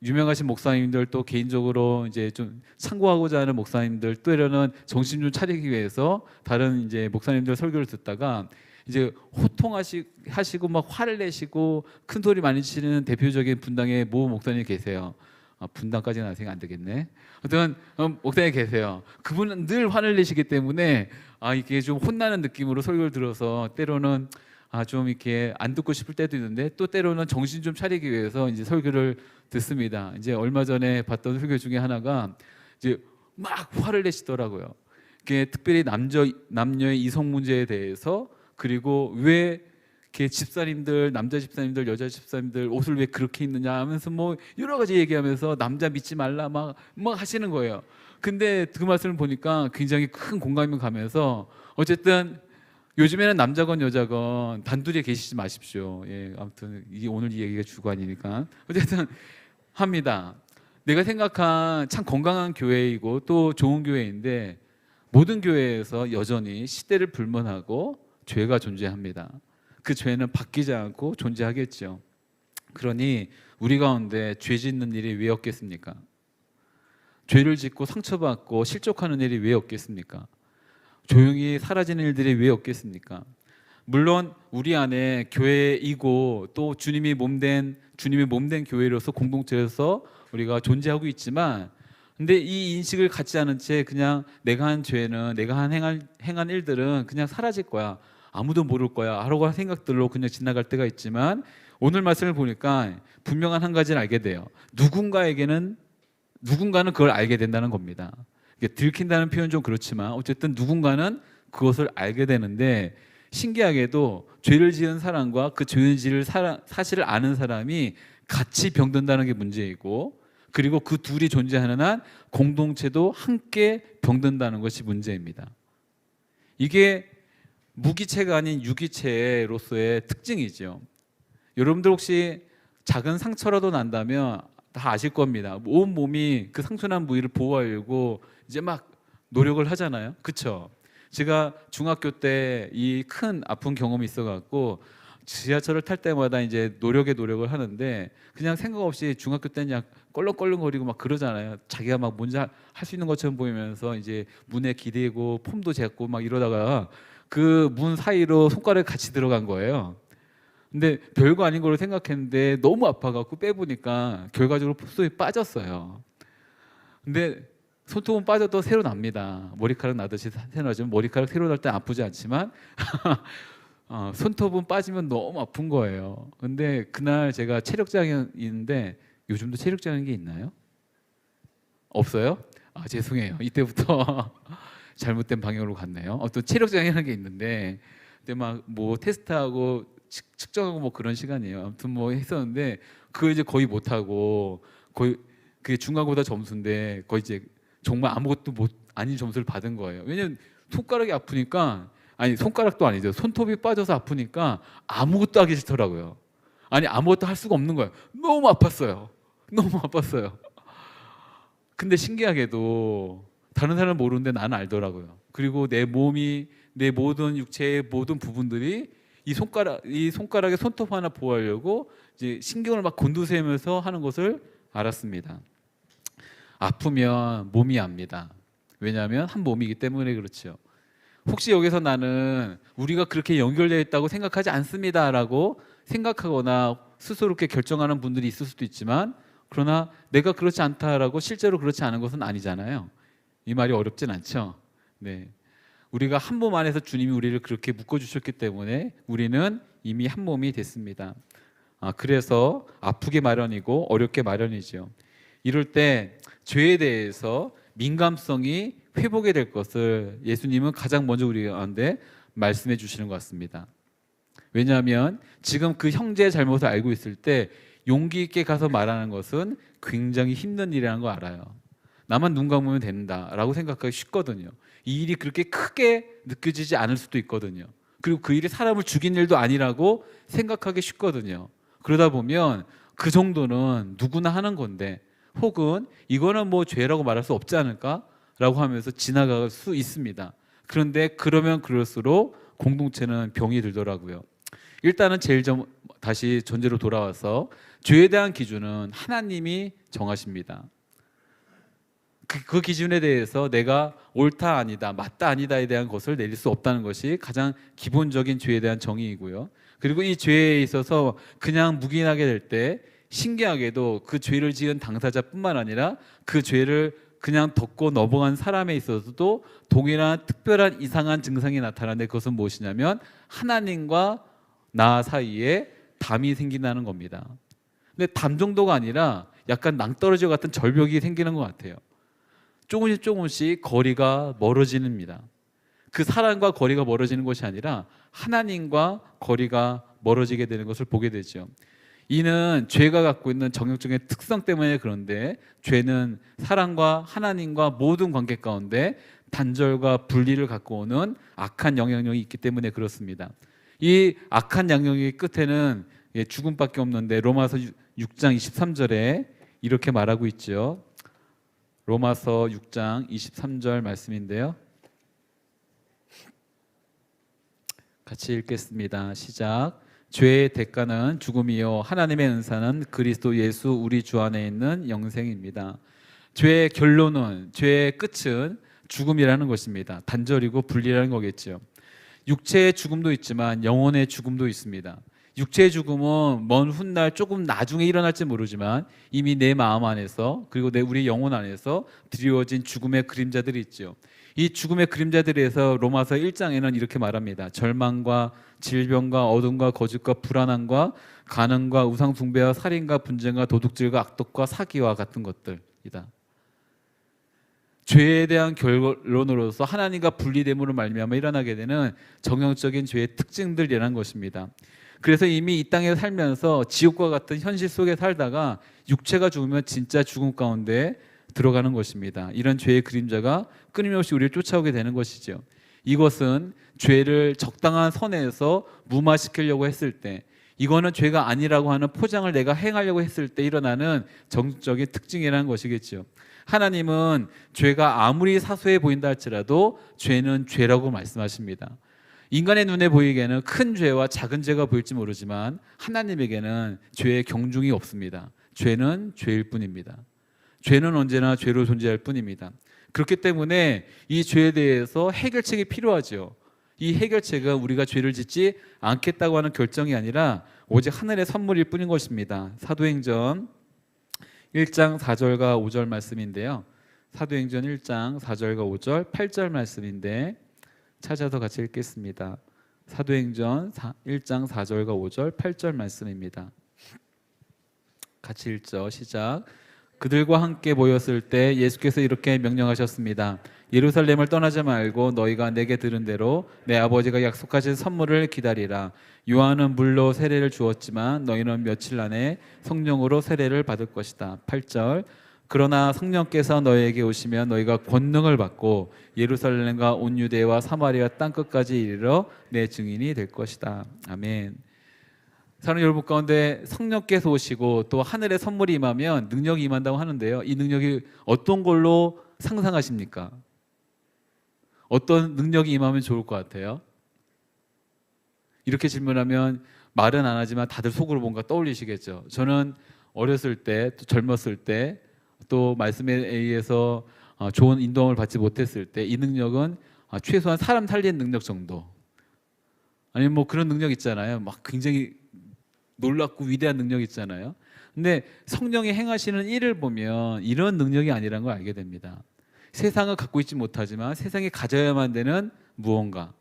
유명하신 목사님들, 또 개인적으로 이제 좀 참고하고자 하는 목사님들, 때로는 정신 좀 차리기 위해서 다른 이제 목사님들 설교를 듣다가 이제 호통하시고 막 화를 내시고 큰 소리 많이 치는 대표적인 분당의 모 목사님이 계세요. 분당까지는 아직 안 되겠네. 어떤 목사님이 계세요. 그분은 늘 화를 내시기 때문에 이게 좀 혼나는 느낌으로 설교를 들어서 때로는 좀 이렇게 안 듣고 싶을 때도 있는데, 또 때로는 정신 좀 차리기 위해서 이제 설교를 듣습니다. 이제 얼마 전에 봤던 설교 중에 하나가 이제 막 화를 내시더라고요. 특별히 남녀의 이성 문제에 대해서, 그리고 왜 이렇게 집사님들, 남자 집사님들, 여자 집사님들 옷을 왜 그렇게 입느냐 하면서 뭐 여러 가지 얘기하면서 남자 믿지 말라 막 하시는 거예요. 근데 그 말씀을 보니까 굉장히 큰 공감이 가면서 어쨌든 요즘에는 남자건 여자건 단둘이 계시지 마십시오. 예, 아무튼 이게 오늘 이 얘기가 주관이니까 어쨌든 합니다. 내가 생각한 참 건강한 교회이고 또 좋은 교회인데 모든 교회에서 여전히 시대를 불문하고 죄가 존재합니다. 그 죄는 바뀌지 않고 존재하겠죠. 그러니 우리 가운데 죄 짓는 일이 왜 없겠습니까? 죄를 짓고 상처받고 실족하는 일이 왜 없겠습니까? 조용히 사라지는 일들이 왜 없겠습니까? 물론 우리 안에 교회이고 또 주님이 몸된 교회로서 공동체로서 우리가 존재하고 있지만 근데 이 인식을 갖지 않은 채 그냥 내가 한 죄는 내가 행한 일들은 그냥 사라질 거야. 아무도 모를 거야. 하라고 생각들로 그냥 지나갈 때가 있지만 오늘 말씀을 보니까 분명한 한 가지를 알게 돼요. 누군가는 그걸 알게 된다는 겁니다. 들킨다는 표현 좀 그렇지만 어쨌든 누군가는 그것을 알게 되는데 신기하게도 죄를 지은 사람과 그 죄를 지을 사실을 아는 사람이 같이 병든다는 게 문제이고 그리고 그 둘이 존재하는 한 공동체도 함께 병든다는 것이 문제입니다. 이게 무기체가 아닌 유기체로서의 특징이죠. 여러분들 혹시 작은 상처라도 난다면 다 아실 겁니다. 온 몸이 그 상처난 부위를 보호하려고 이제 막 노력을 하잖아요. 그렇죠? 제가 중학교 때 이 큰 아픈 경험이 있어갖고 지하철을 탈 때마다 이제 노력을 하는데 그냥 생각 없이 중학교 때는 그냥 껄렁껄렁거리고 막 그러잖아요. 자기가 막 뭔지 할 수 있는 것처럼 보이면서 이제 문에 기대고 폼도 잡고 막 이러다가 그 문 사이로 손가락이 같이 들어간 거예요. 근데 별거 아닌 걸로 생각했는데 너무 아파갖고 빼보니까 결과적으로 폼이 빠졌어요. 근데 손톱은 빠져도 새로 납니다. 머리카락 나듯이 새로 나지만 머리카락 새로 날 때 아프지 않지만 손톱은 빠지면 너무 아픈 거예요. 근데 그날 제가 체력장애인데 요즘도 체력장애인 게 있나요? 없어요? 아 죄송해요. 이때부터 잘못된 방향으로 갔네요. 어떤 체력장애라는 게 있는데 그때 막 뭐 테스트하고 측정하고 뭐 그런 시간이에요. 아무튼 뭐 했었는데 그거 이제 거의 못하고 거의 그게 중간고사 점수인데 거의 이제 정말 아무것도 아닌 점수를 받은 거예요. 왜냐면 손가락이 아프니까 아니 손가락도 아니죠. 손톱이 빠져서 아프니까 아무것도 하기 싫더라고요. 아니 아무것도 할 수가 없는 거예요. 너무 아팠어요. 너무 아팠어요. 근데 신기하게도 다른 사람은 모르는데 나는 알더라고요. 그리고 내 몸이 내 모든 육체의 모든 부분들이 이 손가락에 손톱 하나 보호하려고 이제 신경을 막 곤두세우면서 하는 것을 알았습니다. 아프면 몸이 압니다. 왜냐하면 한 몸이기 때문에 그렇죠. 혹시 여기서 나는 우리가 그렇게 연결되어 있다고 생각하지 않습니다라고 생각하거나 스스로 이렇게 결정하는 분들이 있을 수도 있지만 그러나 내가 그렇지 않다라고 실제로 그렇지 않은 것은 아니잖아요. 이 말이 어렵진 않죠. 네. 우리가 한 몸 안에서 주님이 우리를 그렇게 묶어주셨기 때문에 우리는 이미 한 몸이 됐습니다. 그래서 아프게 마련이고 어렵게 마련이죠. 이럴 때 죄에 대해서 민감성이 회복이 될 것을 예수님은 가장 먼저 우리한테 말씀해 주시는 것 같습니다. 왜냐하면 지금 그 형제의 잘못을 알고 있을 때 용기 있게 가서 말하는 것은 굉장히 힘든 일이라는 거 알아요. 나만 눈 감으면 된다라고 생각하기 쉽거든요. 이 일이 그렇게 크게 느껴지지 않을 수도 있거든요. 그리고 그 일이 사람을 죽인 일도 아니라고 생각하기 쉽거든요. 그러다 보면 그 정도는 누구나 하는 건데 혹은 이거는 뭐 죄라고 말할 수 없지 않을까라고 하면서 지나갈 수 있습니다. 그런데 그러면 그럴수록 공동체는 병이 들더라고요. 일단은 다시 전제로 돌아와서 죄에 대한 기준은 하나님이 정하십니다. 그 기준에 대해서 내가 옳다 아니다 맞다 아니다에 대한 것을 내릴 수 없다는 것이 가장 기본적인 죄에 대한 정의이고요. 그리고 이 죄에 있어서 그냥 묵인하게 될 때 신기하게도 그 죄를 지은 당사자뿐만 아니라 그 죄를 그냥 덮고 넘어간 사람에 있어서도 동일한 특별한 이상한 증상이 나타나는데 그것은 무엇이냐면 하나님과 나 사이에 담이 생긴다는 겁니다. 근데 담 정도가 아니라 약간 낭떠러지 같은 절벽이 생기는 것 같아요. 조금씩 거리가 멀어집니다. 그 사람과 거리가 멀어지는 것이 아니라 하나님과 거리가 멀어지게 되는 것을 보게 되죠. 이는 죄가 갖고 있는 정형적인 특성 때문에 그런데 죄는 사람과 하나님과 모든 관계 가운데 단절과 분리를 갖고 오는 악한 영향력이 있기 때문에 그렇습니다. 이 악한 영향력의 끝에는 죽음밖에 없는데 로마서 6장 23절에 이렇게 말하고 있죠. 로마서 6장 23절 말씀인데요. 같이 읽겠습니다. 시작. 죄의 대가는 죽음이요 하나님의 은사는 그리스도 예수 우리 주 안에 있는 영생입니다. 죄의 결론은, 죄의 끝은 죽음이라는 것입니다. 단절이고 분리라는 거겠죠. 육체의 죽음도 있지만 영혼의 죽음도 있습니다. 육체의 죽음은 먼 훗날 조금 나중에 일어날지 모르지만 이미 내 마음 안에서 그리고 우리 영혼 안에서 드리워진 죽음의 그림자들이 있죠. 이 죽음의 그림자들에서 로마서 1장에는 이렇게 말합니다. 절망과 질병과 어둠과 거짓과 불안함과 간음과 우상 숭배와 살인과 분쟁과 도둑질과 악독과 사기와 같은 것들이다. 죄에 대한 결론으로서 하나님과 분리됨으로 말미암아 일어나게 되는 정형적인 죄의 특징들이라는 것입니다. 그래서 이미 이 땅에 살면서 지옥과 같은 현실 속에 살다가 육체가 죽으면 진짜 죽음 가운데 들어가는 것입니다. 이런 죄의 그림자가 끊임없이 우리를 쫓아오게 되는 것이죠. 이것은 죄를 적당한 선에서 무마시키려고 했을 때, 이거는 죄가 아니라고 하는 포장을 내가 행하려고 했을 때 일어나는 정적인 특징이라는 것이겠죠. 하나님은 죄가 아무리 사소해 보인다 할지라도 죄는 죄라고 말씀하십니다. 인간의 눈에 보이기에는 큰 죄와 작은 죄가 보일지 모르지만 하나님에게는 죄의 경중이 없습니다. 죄는 죄일 뿐입니다. 죄는 언제나 죄로 존재할 뿐입니다. 그렇기 때문에 이 죄에 대해서 해결책이 필요하죠. 이 해결책은 우리가 죄를 짓지 않겠다고 하는 결정이 아니라 오직 하늘의 선물일 뿐인 것입니다. 사도행전 1장 4절과 5절 말씀인데요. 사도행전 1장 4절과 5절, 8절 말씀인데 찾아서 같이 읽겠습니다. 사도행전 1장 4절과 5절, 8절 말씀입니다. 같이 읽죠. 시작. 그들과 함께 모였을 때 예수께서 이렇게 명령하셨습니다. 예루살렘을 떠나지 말고 너희가 내게 들은 대로 내 아버지가 약속하신 선물을 기다리라. 요한은 물로 세례를 주었지만 너희는 며칠 안에 성령으로 세례를 받을 것이다. 8절. 그러나 성령께서 너희에게 오시면 너희가 권능을 받고 예루살렘과 온 유대와 사마리아 땅끝까지 이르러 내 증인이 될 것이다. 아멘. 사랑하는 여러분 가운데 성령께서 오시고 또 하늘의 선물이 임하면 능력이 임한다고 하는데요. 이 능력이 어떤 걸로 상상하십니까? 어떤 능력이 임하면 좋을 것 같아요? 이렇게 질문하면 말은 안 하지만 다들 속으로 뭔가 떠올리시겠죠. 저는 어렸을 때, 또 젊었을 때, 또 말씀에 의해서 좋은 인도함을 받지 못했을 때 이 능력은 최소한 사람 살리는 능력 정도, 아니면 뭐 그런 능력 있잖아요. 막 굉장히 놀랍고 위대한 능력 있잖아요. 근데 성령이 행하시는 일을 보면 이런 능력이 아니라는 걸 알게 됩니다. 세상은 갖고 있지 못하지만 세상이 가져야만 되는 무언가.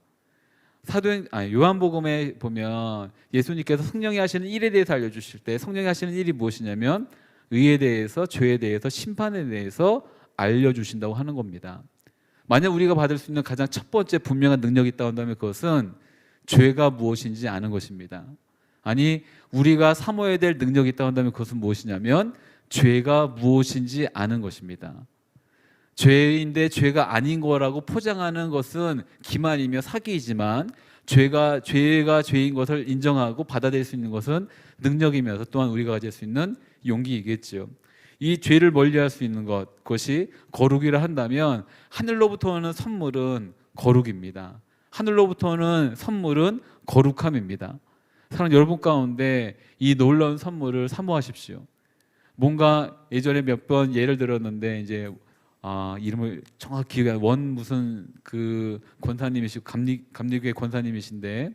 요한복음에 보면 예수님께서 성령이 하시는 일에 대해서 알려주실 때 성령이 하시는 일이 무엇이냐면 의에 대해서, 죄에 대해서, 심판에 대해서 알려주신다고 하는 겁니다. 만약 우리가 받을 수 있는 가장 첫 번째 분명한 능력이 있다고 한다면 그것은 죄가 무엇인지 아는 것입니다. 아니, 우리가 사모해야 될 능력이 있다고 한다면 그것은 무엇이냐면 죄가 무엇인지 아는 것입니다. 죄인데 죄가 아닌 거라고 포장하는 것은 기만이며 사기이지만 죄가 죄인 것을 인정하고 받아들일 수 있는 것은 능력이면서 또한 우리가 가질 수 있는 용기이겠죠. 이 죄를 멀리할 수 있는 그것이 거룩이라 한다면 하늘로부터 오는 선물은 거룩입니다. 하늘로부터 오는 선물은 거룩함입니다. 사랑하는 여러분 가운데 이 놀라운 선물을 사모하십시오. 뭔가 예전에 몇 번 예를 들었는데 이제 이름을 정확히 기억이 안 나요. 원 무슨 그 권사님이시고 감리교회 권사님이신데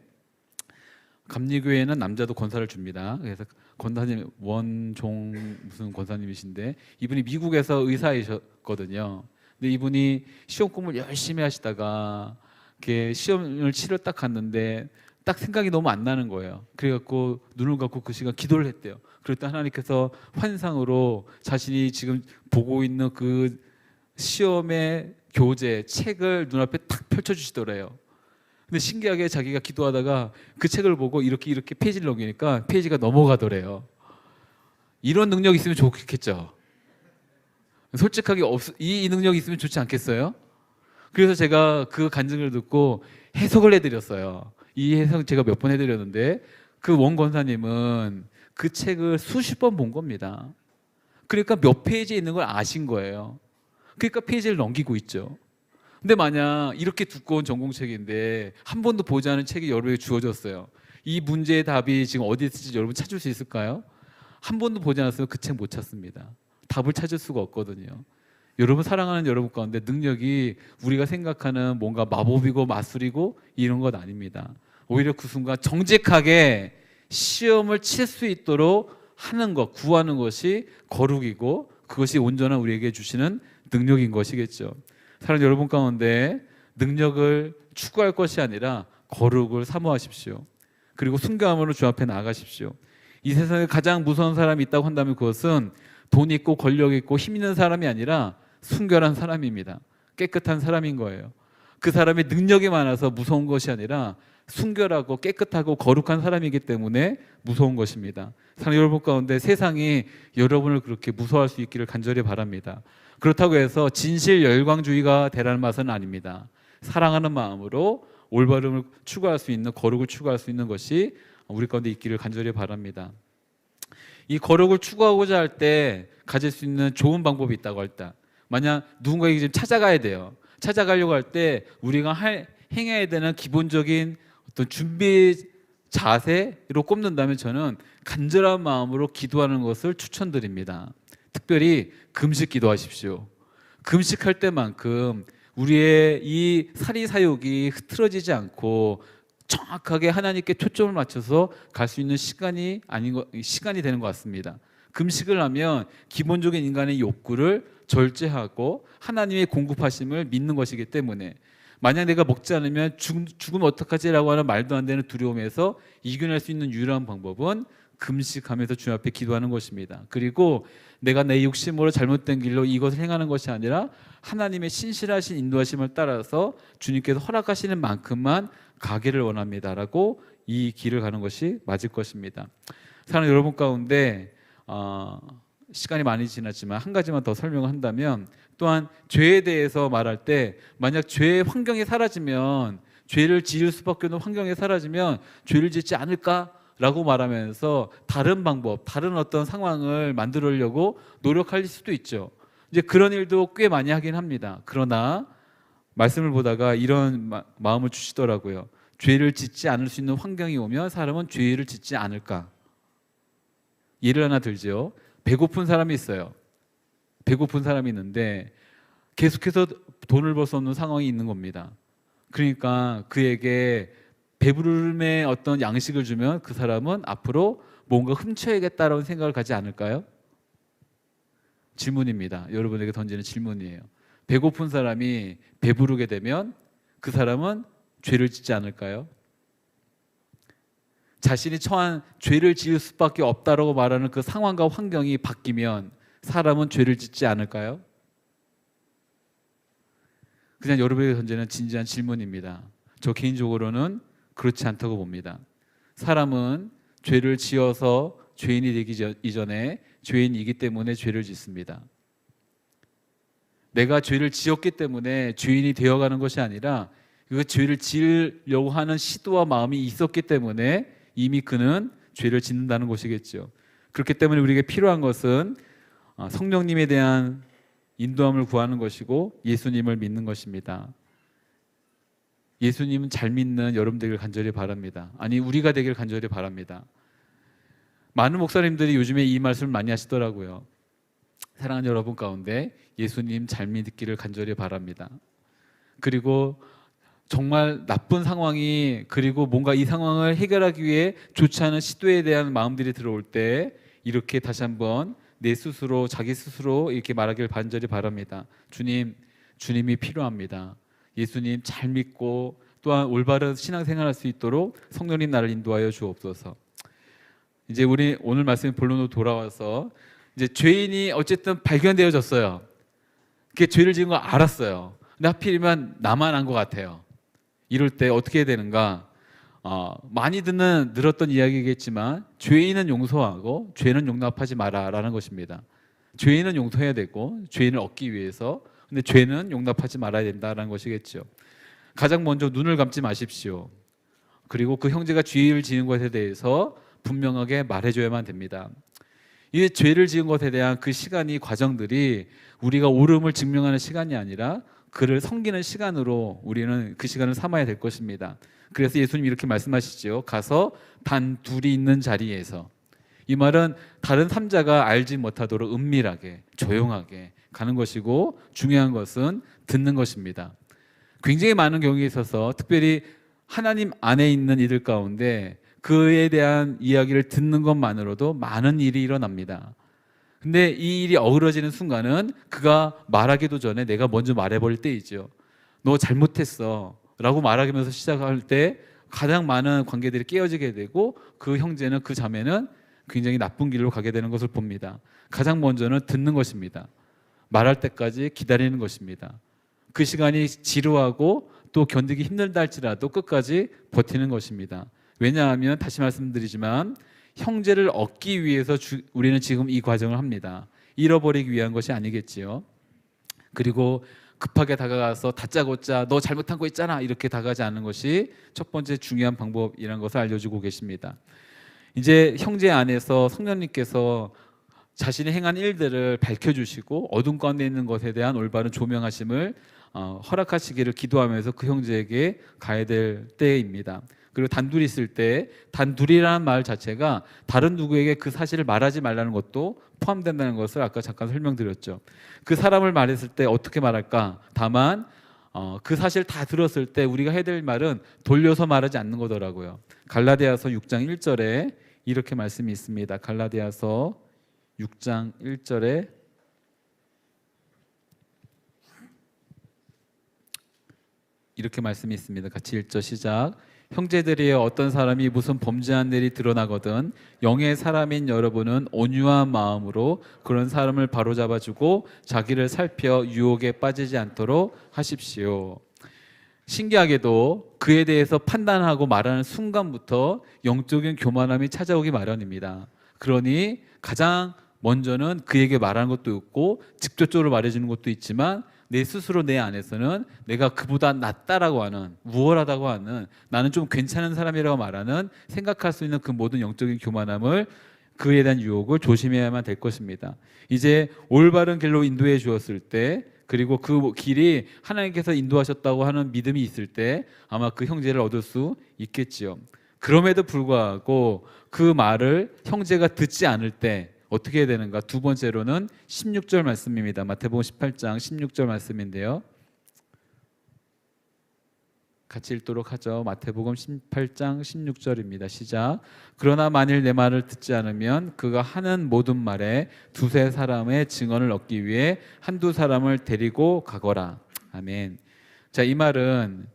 감리교회는 남자도 권사를 줍니다. 그래서 권사님 원종 무슨 권사님이신데 이분이 미국에서 의사이셨거든요. 근데 이분이 시험 공부를 열심히 하시다가 이렇게 시험을 치러 딱 갔는데 딱 생각이 너무 안 나는 거예요. 그래갖고 눈을 감고 그 시간 기도를 했대요. 그랬더니 하나님께서 환상으로 자신이 지금 보고 있는 그 시험의 교재 책을 눈앞에 탁 펼쳐주시더래요. 근데 신기하게 자기가 기도하다가 그 책을 보고 이렇게 페이지를 넘기니까 페이지가 넘어가더래요. 이런 능력이 있으면 좋겠죠. 솔직하게 이 능력이 있으면 좋지 않겠어요? 그래서 제가 그 간증을 듣고 해석을 해드렸어요. 이 해석 제가 몇 번 해드렸는데 그 원 권사님은 그 책을 수십 번 본 겁니다. 그러니까 몇 페이지에 있는 걸 아신 거예요. 그러니까 페이지를 넘기고 있죠. 근데 만약 이렇게 두꺼운 전공책인데 한 번도 보지 않은 책이 여러분에게 주어졌어요. 이 문제의 답이 지금 어디에 있을지 여러분 찾을 수 있을까요? 한 번도 보지 않았으면 그 책 못 찾습니다. 답을 찾을 수가 없거든요. 여러분, 사랑하는 여러분 가운데 능력이 우리가 생각하는 뭔가 마법이고 마술이고 이런 것 아닙니다. 오히려 그 순간 정직하게 시험을 칠 수 있도록 하는 것, 구하는 것이 거룩이고 그것이 온전한 우리에게 주시는 능력인 것이겠죠. 사랑하는 여러분 가운데 능력을 추구할 것이 아니라 거룩을 사모하십시오. 그리고 순교함으로 주 앞에 나아가십시오. 이 세상에 가장 무서운 사람이 있다고 한다면 그것은 돈 있고 권력 있고 힘 있는 사람이 아니라 순결한 사람입니다. 깨끗한 사람인 거예요. 그 사람이 능력이 많아서 무서운 것이 아니라 순결하고 깨끗하고 거룩한 사람이기 때문에 무서운 것입니다. 사랑하는 여러분 가운데 세상이 여러분을 그렇게 무서워할 수 있기를 간절히 바랍니다. 그렇다고 해서 진실 열광주의가 되라는 맛은 아닙니다. 사랑하는 마음으로 올바름을 추구할 수 있는, 거룩을 추구할 수 있는 것이 우리 가운데 있기를 간절히 바랍니다. 이 거룩을 추구하고자 할 때 가질 수 있는 좋은 방법이 있다고 할 때, 만약 누군가에게 지금 찾아가야 돼요. 찾아가려고 할 때 우리가 행해야 되는 기본적인 어떤 준비 자세로 꼽는다면 저는 간절한 마음으로 기도하는 것을 추천드립니다. 특별히 금식 기도하십시오. 금식할 때만큼 우리의 이 사리사욕이 흐트러지지 않고 정확하게 하나님께 초점을 맞춰서 갈 수 있는 시간이 되는 것 같습니다. 금식을 하면 기본적인 인간의 욕구를 절제하고 하나님의 공급하심을 믿는 것이기 때문에 만약 내가 먹지 않으면 죽으면 어떡하지라고 하는 말도 안 되는 두려움에서 이겨낼 수 있는 유일한 방법은 금식하면서 주님 앞에 기도하는 것입니다. 그리고 내가 내 욕심으로 잘못된 길로 이것을 행하는 것이 아니라 하나님의 신실하신 인도하심을 따라서 주님께서 허락하시는 만큼만 가기를 원합니다라고 이 길을 가는 것이 맞을 것입니다. 사랑하는 여러분 가운데 시간이 많이 지났지만 한 가지만 더 설명을 한다면, 또한 죄에 대해서 말할 때 만약 죄의 환경이 사라지면, 죄를 지을 수밖에 없는 환경이 사라지면 죄를 짓지 않을까라고 말하면서 다른 방법, 다른 어떤 상황을 만들려고 노력할 수도 있죠. 이제 그런 일도 꽤 많이 하긴 합니다. 그러나 말씀을 보다가 이런 마음을 주시더라고요. 죄를 짓지 않을 수 있는 환경이 오면 사람은 죄를 짓지 않을까? 예를 하나 들죠. 배고픈 사람이 있어요. 배고픈 사람이 있는데 계속해서 돈을 벌 수 없는 상황이 있는 겁니다. 그러니까 그에게 배부름의 어떤 양식을 주면 그 사람은 앞으로 뭔가 훔쳐야겠다라는 생각을 가지 않을까요? 질문입니다. 여러분에게 던지는 질문이에요. 배고픈 사람이 배부르게 되면 그 사람은 죄를 짓지 않을까요? 자신이 처한 죄를 지을 수밖에 없다라고 말하는 그 상황과 환경이 바뀌면 사람은 죄를 짓지 않을까요? 그냥 여러분에게 던지는 진지한 질문입니다. 저 개인적으로는 그렇지 않다고 봅니다. 사람은 죄를 지어서 죄인이 되기 이전에 죄인이기 때문에 죄를 짓습니다. 내가 죄를 지었기 때문에 죄인이 되어가는 것이 아니라 그 죄를 지으려고 하는 시도와 마음이 있었기 때문에 이미 그는 죄를 짓는다는 것이겠죠. 그렇기 때문에 우리에게 필요한 것은 성령님에 대한 인도함을 구하는 것이고 예수님을 믿는 것입니다. 예수님은 잘 믿는 여러분 되길 간절히 바랍니다. 아니, 우리가 되길 간절히 바랍니다. 많은 목사님들이 요즘에 이 말씀을 많이 하시더라고요. 사랑하는 여러분 가운데 예수님 잘 믿기를 간절히 바랍니다. 그리고 정말 나쁜 상황이, 그리고 뭔가 이 상황을 해결하기 위해 좋지 않은 시도에 대한 마음들이 들어올 때 이렇게 다시 한번 내 스스로, 자기 스스로 이렇게 말하길 간절히 바랍니다. 주님이 필요합니다. 예수님 잘 믿고 또한 올바른 신앙생활할 수 있도록 성령님 나를 인도하여 주옵소서. 이제 우리 오늘 말씀 본론으로 돌아와서 이제 죄인이 어쨌든 발견되어졌어요. 그게 죄를 지은 거 알았어요. 근데 하필이면 나만 한 것 같아요. 이럴 때 어떻게 해야 되는가? 많이 들었던 이야기겠지만 죄인은 용서하고 죄는 용납하지 마라라는 것입니다. 죄인은 용서해야 되고 죄인을 얻기 위해서, 근데 죄는 용납하지 말아야 된다라는 것이겠죠. 가장 먼저 눈을 감지 마십시오. 그리고 그 형제가 죄를 지은 것에 대해서 분명하게 말해줘야만 됩니다. 이 죄를 지은 것에 대한 그 시간이, 과정들이 우리가 옳음을 증명하는 시간이 아니라 그를 섬기는 시간으로 우리는 그 시간을 삼아야 될 것입니다. 그래서 예수님 이렇게 말씀하시죠. 가서 단 둘이 있는 자리에서. 이 말은 다른 삼자가 알지 못하도록 은밀하게 조용하게 가는 것이고, 중요한 것은 듣는 것입니다. 굉장히 많은 경우에 있어서 특별히 하나님 안에 있는 이들 가운데 그에 대한 이야기를 듣는 것만으로도 많은 일이 일어납니다. 근데 이 일이 어우러지는 순간은 그가 말하기도 전에 내가 먼저 말해버릴 때이죠. 너 잘못했어 라고 말하면서 시작할 때 가장 많은 관계들이 깨어지게 되고, 그 형제는, 그 자매는 굉장히 나쁜 길로 가게 되는 것을 봅니다. 가장 먼저는 듣는 것입니다. 말할 때까지 기다리는 것입니다. 그 시간이 지루하고 또 견디기 힘들다 할지라도 끝까지 버티는 것입니다. 왜냐하면 다시 말씀드리지만 형제를 얻기 위해서 우리는 지금 이 과정을 합니다. 잃어버리기 위한 것이 아니겠지요. 그리고 급하게 다가가서 다짜고짜 너 잘못한 거 있잖아 이렇게 다가가지 않는 것이 첫 번째 중요한 방법이라는 것을 알려주고 계십니다. 이제 형제 안에서 성령님께서 자신이 행한 일들을 밝혀주시고 어둠 가운데 있는 것에 대한 올바른 조명하심을 허락하시기를 기도하면서 그 형제에게 가야 될 때입니다. 그리고 단둘이 있을 때, 단둘이라는 말 자체가 다른 누구에게 그 사실을 말하지 말라는 것도 포함된다는 것을 아까 잠깐 설명드렸죠. 그 사람을 말했을 때 어떻게 말할까? 다만 그 사실 다 들었을 때 우리가 해야 될 말은 돌려서 말하지 않는 거더라고요. 갈라디아서 6장 1절에 이렇게 말씀이 있습니다. 갈라디아서 6장 1절에 이렇게 말씀이 있습니다. 같이 1절 시작. 형제들이여 어떤 사람이 무슨 범죄한 일이 드러나거든 영의 사람인 여러분은 온유한 마음으로 그런 사람을 바로잡아주고 자기를 살펴 유혹에 빠지지 않도록 하십시오. 신기하게도 그에 대해서 판단하고 말하는 순간부터 영적인 교만함이 찾아오기 마련입니다. 그러니 가장 먼저는 그에게 말하는 것도 있고 직접적으로 말해주는 것도 있지만, 내 스스로 내 안에서는 내가 그보다 낫다라고 하는, 우월하다고 하는, 나는 좀 괜찮은 사람이라고 말하는, 생각할 수 있는 그 모든 영적인 교만함을, 그에 대한 유혹을 조심해야만 될 것입니다. 이제 올바른 길로 인도해 주었을 때, 그리고 그 길이 하나님께서 인도하셨다고 하는 믿음이 있을 때 아마 그 형제를 얻을 수 있겠지요. 그럼에도 불구하고 그 말을 형제가 듣지 않을 때 어떻게 해야 되는가? 두 번째로는 16절 말씀입니다. 마태복음 18장 16절 말씀인데요. 같이 읽도록 하죠. 마태복음 18장 16절입니다. 시작. 그러나 만일 내 말을 듣지 않으면 그가 하는 모든 말에 두세 사람의 증언을 얻기 위해 한두 사람을 데리고 가거라. 아멘. 자, 이 말은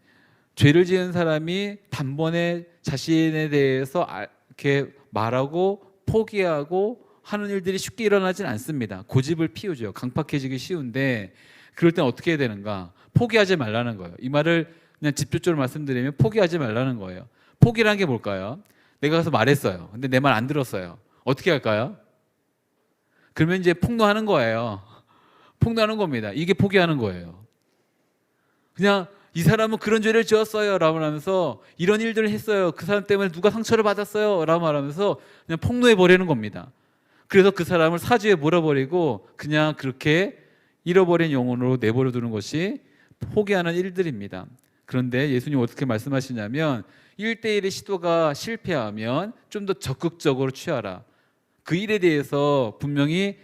죄를 지은 사람이 단번에 자신에 대해서 이렇게 말하고 포기하고 하는 일들이 쉽게 일어나진 않습니다. 고집을 피우죠. 강팍해지기 쉬운데, 그럴 땐 어떻게 해야 되는가? 포기하지 말라는 거예요. 이 말을 그냥 직접적으로 말씀드리면 포기하지 말라는 거예요. 포기라는 게 뭘까요? 내가 가서 말했어요. 근데 내 말 안 들었어요. 어떻게 할까요? 그러면 이제 폭로하는 거예요. 폭로하는 겁니다. 이게 포기하는 거예요. 그냥 이 사람은 그런 죄를 지었어요 라고 하면서 이런 일들을 했어요. 그 사람 때문에 누가 상처를 받았어요 라고 말하면서 그냥 폭로해 버리는 겁니다. 그래서 그 사람을 사지에 몰아버리고 그냥 그렇게 잃어버린 영혼으로 내버려 두는 것이 포기하는 일들입니다. 그런데 예수님 어떻게 말씀하시냐면 1대1의 시도가 실패하면 좀 더 적극적으로 취하라. 그 일에 대해서 분명히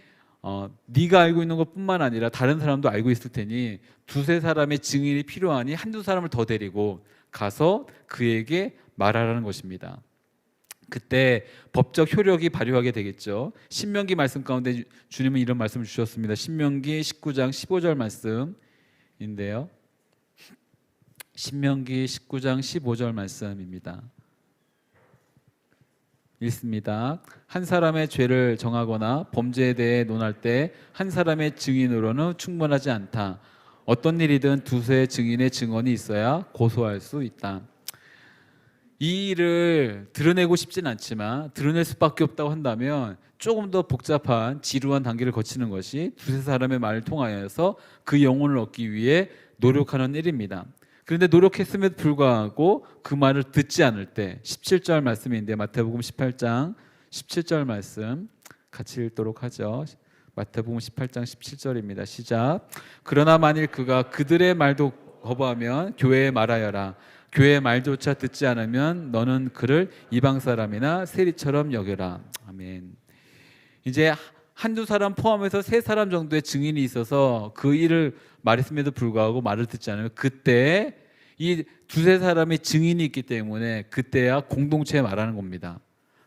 네가 알고 있는 것뿐만 아니라 다른 사람도 알고 있을 테니 두세 사람의 증인이 필요하니 한두 사람을 더 데리고 가서 그에게 말하라는 것입니다. 그때 법적 효력이 발휘하게 되겠죠. 신명기 말씀 가운데 주님은 이런 말씀을 주셨습니다. 신명기 19장 15절 말씀인데요. 신명기 19장 15절 말씀입니다. 읽습니다. 한 사람의 죄를 정하거나 범죄에 대해 논할 때 한 사람의 증인으로는 충분하지 않다. 어떤 일이든 두세 증인의 증언이 있어야 고소할 수 있다. 이 일을 드러내고 싶진 않지만 드러낼 수밖에 없다고 한다면 조금 더 복잡한 지루한 단계를 거치는 것이 두세 사람의 말을 통하여서 그 영혼을 얻기 위해 노력하는 일입니다. 그런데 노력했음에도 불구하고 그 말을 듣지 않을 때 17절 말씀인데 마태복음 18장 17절 말씀 같이 읽도록 하죠. 마태복음 18장 17절입니다. 시작. 그러나 만일 그가 그들의 말도 거부하면 교회에 말하여라. 교회의 말조차 듣지 않으면 너는 그를 이방 사람이나 세리처럼 여겨라. 아멘. 이제 한두 사람 포함해서 세 사람 정도의 증인이 있어서 그 일을 말했음에도 불구하고 말을 듣지 않으면 그때 이 두세 사람의 증인이 있기 때문에 그때야 공동체에 말하는 겁니다.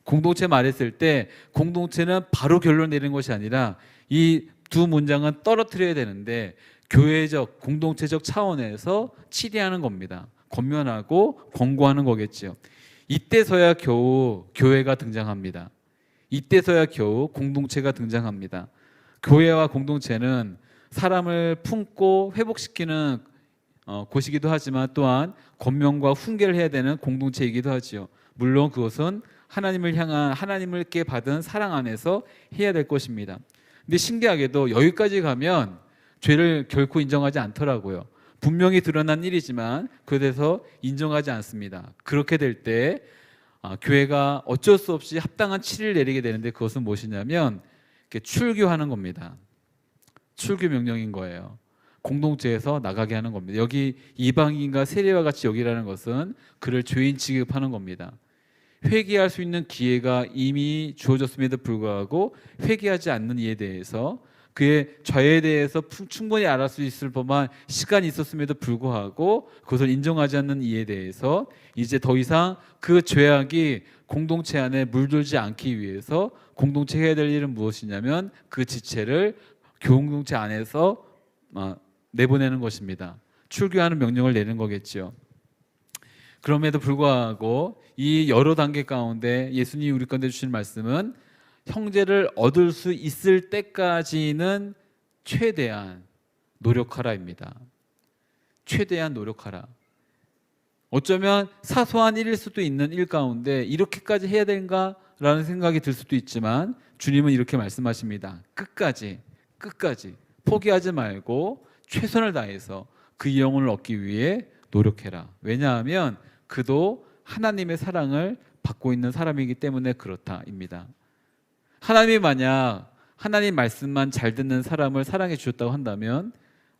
공동체 말했을 때 공동체는 바로 결론 내리는 것이 아니라 이 두 문장은 떨어뜨려야 되는데 교회적 공동체적 차원에서 치리하는 겁니다. 권면하고 권고하는 거겠죠. 이때서야 겨우 교회가 등장합니다. 이때서야 겨우 공동체가 등장합니다. 교회와 공동체는 사람을 품고 회복시키는 곳이기도 하지만 또한 권면과 훈계를 해야 되는 공동체이기도 하지요. 물론 그것은 하나님을 향한 하나님께 받은 사랑 안에서 해야 될 것입니다. 근데 신기하게도 여기까지 가면 죄를 결코 인정하지 않더라고요. 분명히 드러난 일이지만 그래서 인정하지 않습니다. 그렇게 될 때 교회가 어쩔 수 없이 합당한 치리를 내리게 되는데 그것은 무엇이냐면 출교하는 겁니다. 출교 명령인 거예요. 공동체에서 나가게 하는 겁니다. 여기 이방인과 세리와 같이 여기라는 것은 그를 죄인 취급하는 겁니다. 회개할 수 있는 기회가 이미 주어졌음에도 불구하고 회개하지 않는 이에 대해서 그의 죄에 대해서 충분히 알을 수 있을 법한 시간이 있었음에도 불구하고 그것을 인정하지 않는 이에 대해서 이제 더 이상 그 죄악이 공동체 안에 물들지 않기 위해서 공동체가 해야 될 일은 무엇이냐면 그 지체를 공동체 안에서 내보내는 것입니다. 출교하는 명령을 내는 거겠죠. 그럼에도 불구하고 이 여러 단계 가운데 예수님이 우리 가운데 주신 말씀은 형제를 얻을 수 있을 때까지는 최대한 노력하라입니다. 최대한 노력하라. 어쩌면 사소한 일일 수도 있는 일 가운데 이렇게까지 해야 되는가라는 생각이 들 수도 있지만 주님은 이렇게 말씀하십니다. 끝까지 포기하지 말고 최선을 다해서 그 영혼을 얻기 위해 노력해라. 왜냐하면 그도 하나님의 사랑을 받고 있는 사람이기 때문에 그렇다입니다. 하나님이 만약 하나님 말씀만 잘 듣는 사람을 사랑해 주셨다고 한다면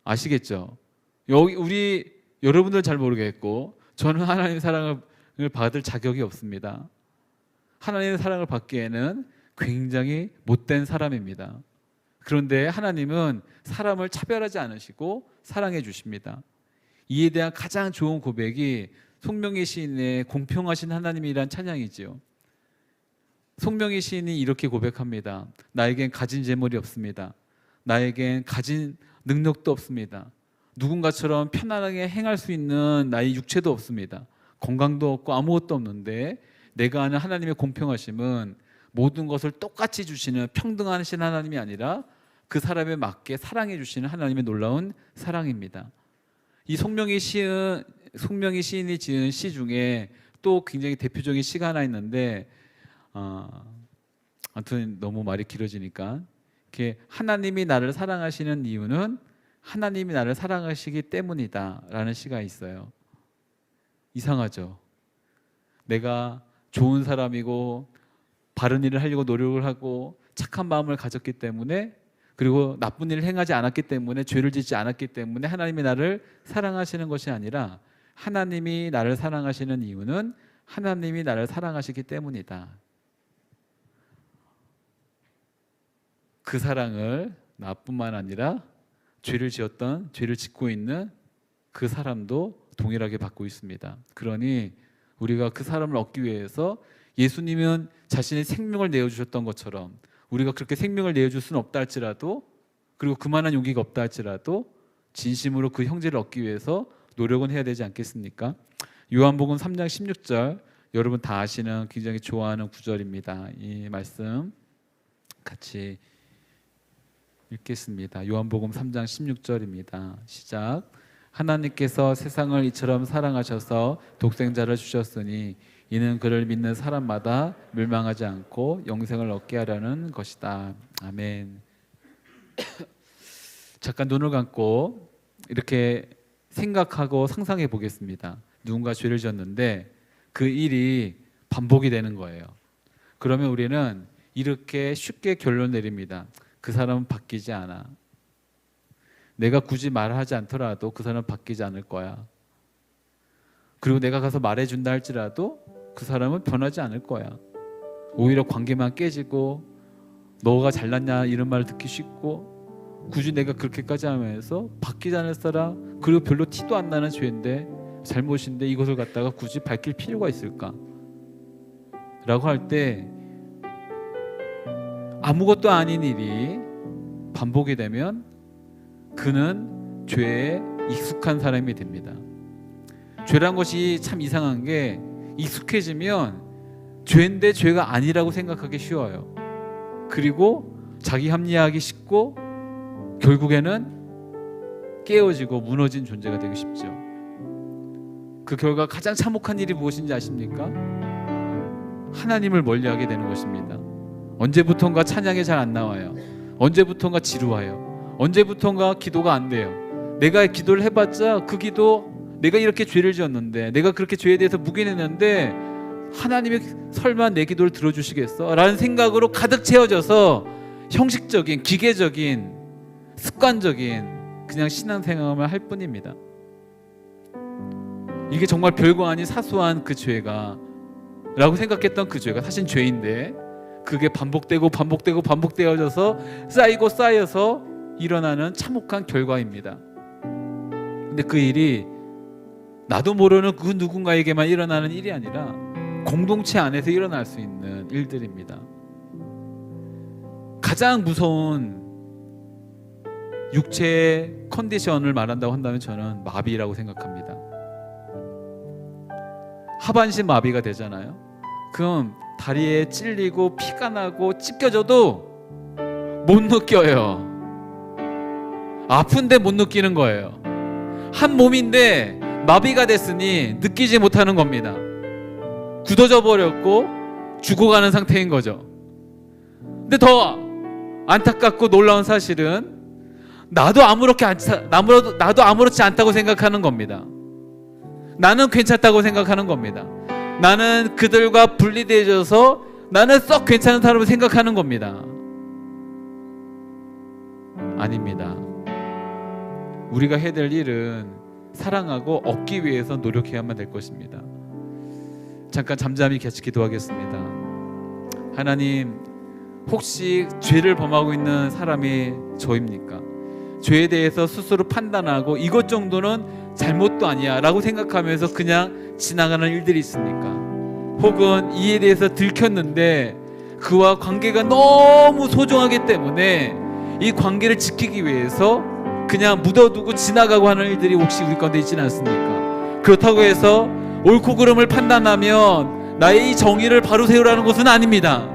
아시겠죠? 여기 여러분들 잘 모르겠고 저는 하나님의 사랑을 받을 자격이 없습니다. 하나님의 사랑을 받기에는 굉장히 못된 사람입니다. 그런데 하나님은 사람을 차별하지 않으시고 사랑해 주십니다. 이에 대한 가장 좋은 고백이 송명희 시인의 공평하신 하나님이란 찬양이지요. 송명희 시인이 이렇게 고백합니다. 나에겐 가진 재물이 없습니다. 나에겐 가진 능력도 없습니다. 누군가처럼 편안하게 행할 수 있는 나의 육체도 없습니다. 건강도 없고 아무것도 없는데 내가 아는 하나님의 공평하심은 모든 것을 똑같이 주시는 평등하신 하나님이 아니라 그 사람에 맞게 사랑해 주시는 하나님의 놀라운 사랑입니다. 이 송명희 시인이 지은 시 중에 또 굉장히 대표적인 시가 하나 있는데 아무튼 너무 말이 길어지니까 이렇게 하나님이 나를 사랑하시는 이유는 하나님이 나를 사랑하시기 때문이다 라는 시가 있어요. 이상하죠? 내가 좋은 사람이고 바른 일을 하려고 노력을 하고 착한 마음을 가졌기 때문에 그리고 나쁜 일을 행하지 않았기 때문에 죄를 짓지 않았기 때문에 하나님이 나를 사랑하시는 것이 아니라 하나님이 나를 사랑하시는 이유는 하나님이 나를 사랑하시기 때문이다. 그 사랑을 나뿐만 아니라 죄를 짓고 있는 그 사람도 동일하게 받고 있습니다. 그러니 우리가 그 사람을 얻기 위해서 예수님은 자신의 생명을 내어주셨던 것처럼 우리가 그렇게 생명을 내어줄 수는 없다 할지라도 그리고 그만한 용기가 없다 할지라도 진심으로 그 형제를 얻기 위해서 노력은 해야 되지 않겠습니까? 요한복음 3장 16절 여러분 다 아시는 굉장히 좋아하는 구절입니다. 이 말씀 같이 읽겠습니다. 요한복음 3장 16절입니다. 시작. 하나님께서 세상을 이처럼 사랑하셔서 독생자를 주셨으니 이는 그를 믿는 사람마다 멸망하지 않고 영생을 얻게 하려는 것이다. 아멘. 잠깐 눈을 감고 이렇게 생각하고 상상해 보겠습니다. 누군가 죄를 지었는데 그 일이 반복이 되는 거예요. 그러면 우리는 이렇게 쉽게 결론 내립니다. 그 사람은 바뀌지 않아. 내가 굳이 말하지 않더라도 그 사람은 바뀌지 않을 거야. 그리고 내가 가서 말해준다 할지라도 그 사람은 변하지 않을 거야. 오히려 관계만 깨지고 너가 잘났냐 이런 말을 듣기 쉽고 굳이 내가 그렇게까지 하면서 바뀌지 않을 사람, 그리고 별로 티도 안 나는 죄인데 잘못인데 이것을 갖다가 굳이 밝힐 필요가 있을까? 라고 할 때 아무것도 아닌 일이 반복이 되면 그는 죄에 익숙한 사람이 됩니다. 죄란 것이 참 이상한 게 익숙해지면 죄인데 죄가 아니라고 생각하기 쉬워요. 그리고 자기 합리화하기 쉽고 결국에는 깨어지고 무너진 존재가 되기 쉽죠. 그 결과 가장 참혹한 일이 무엇인지 아십니까? 하나님을 멀리하게 되는 것입니다. 언제부턴가 찬양이 잘 안 나와요. 언제부턴가 지루해요. 언제부턴가 기도가 안 돼요. 내가 기도를 해봤자 그 기도, 내가 이렇게 죄를 지었는데, 내가 그렇게 죄에 대해서 묵인했는데 하나님이 설마 내 기도를 들어주시겠어? 라는 생각으로 가득 채워져서 형식적인, 기계적인, 습관적인 그냥 신앙생활을 할 뿐입니다. 이게 정말 별거 아닌 사소한 그 죄가 라고 생각했던 그 죄가 사실 죄인데 그게 반복되어져서 쌓이고 쌓여서 일어나는 참혹한 결과입니다. 근데 그 일이 나도 모르는 그 누군가에게만 일어나는 일이 아니라 공동체 안에서 일어날 수 있는 일들입니다. 가장 무서운 육체의 컨디션을 말한다고 한다면 저는 마비라고 생각합니다. 하반신 마비가 되잖아요. 그럼 다리에 찔리고 피가 나고 찢겨져도 못 느껴요. 아픈데 못 느끼는 거예요. 한 몸인데 마비가 됐으니 느끼지 못하는 겁니다. 굳어져 버렸고 죽어가는 상태인 거죠. 근데 더 안타깝고 놀라운 사실은 나도 아무렇지 않다고 생각하는 겁니다. 나는 괜찮다고 생각하는 겁니다. 나는 그들과 분리되어져서 나는 썩 괜찮은 사람을 생각하는 겁니다. 아닙니다. 우리가 해야 될 일은 사랑하고 얻기 위해서 노력해야만 될 것입니다. 잠깐 잠잠히 같이 기도하겠습니다. 하나님, 혹시 죄를 범하고 있는 사람이 저입니까? 죄에 대해서 스스로 판단하고 이것 정도는 잘못도 아니야 라고 생각하면서 그냥 지나가는 일들이 있습니까? 혹은 이에 대해서 들켰는데 그와 관계가 너무 소중하기 때문에 이 관계를 지키기 위해서 그냥 묻어두고 지나가고 하는 일들이 혹시 우리 가운데 있지는 않습니까? 그렇다고 해서 옳고 그름을 판단하면 나의 이 정의를 바로 세우라는 것은 아닙니다.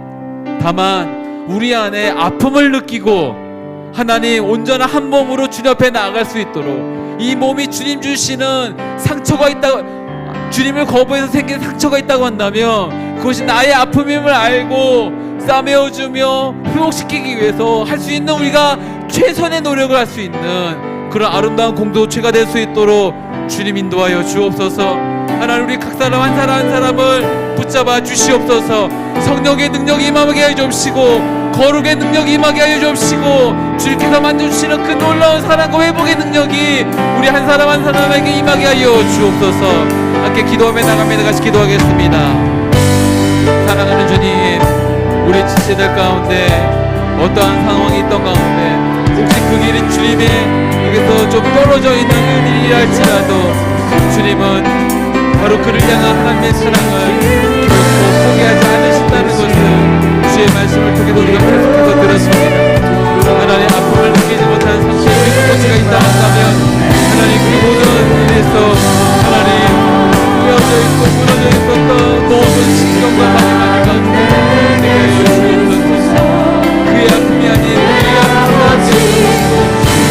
다만 우리 안에 아픔을 느끼고 하나님 온전한 한 몸으로 주님 앞에 나아갈 수 있도록 이 몸이 주님 주시는 상처가 있다, 주님을 거부해서 생긴 상처가 있다고 한다면 그것이 나의 아픔임을 알고 싸매어주며 회복시키기 위해서 할 수 있는 우리가 최선의 노력을 할 수 있는 그런 아름다운 공동체가 될 수 있도록 주님 인도하여 주옵소서. 하나님, 우리 각 사람 한 사람 한 사람을 붙잡아 주시옵소서. 성령의 능력이 임하게 하여 주옵시고 거룩의 능력이 임하게 하여 주옵시고 주께서 만져주시는 그 놀라운 사랑과 회복의 능력이 우리 한 사람 한 사람에게 임하게 하여 주옵소서. 함께 기도하며 나갑니다. 같이 기도하겠습니다. 사랑하는 주님, 우리 지체들 가운데 어떠한 상황이 있던 가운데 혹시 그 길이 주님의 여기서 좀 떨어져 있는 일이라 할지라도 주님은 바로 그를 향한 하나님의 사랑을 결코 포기하지 않으신다는 것을 주의 말씀을 통해서 우리가 계속해서 들었습니다. 하나님, 아픔을 느끼지 못하는 상처에 우리 그곳이가 있다 한다면 하나님, 그 모든 일에서 하나님 깨어져 있고 무너져 있었던 모든 신경과 마지막을 가운데 내가 주옵소서. 그의 아픔이 아닌 우리의 아픔을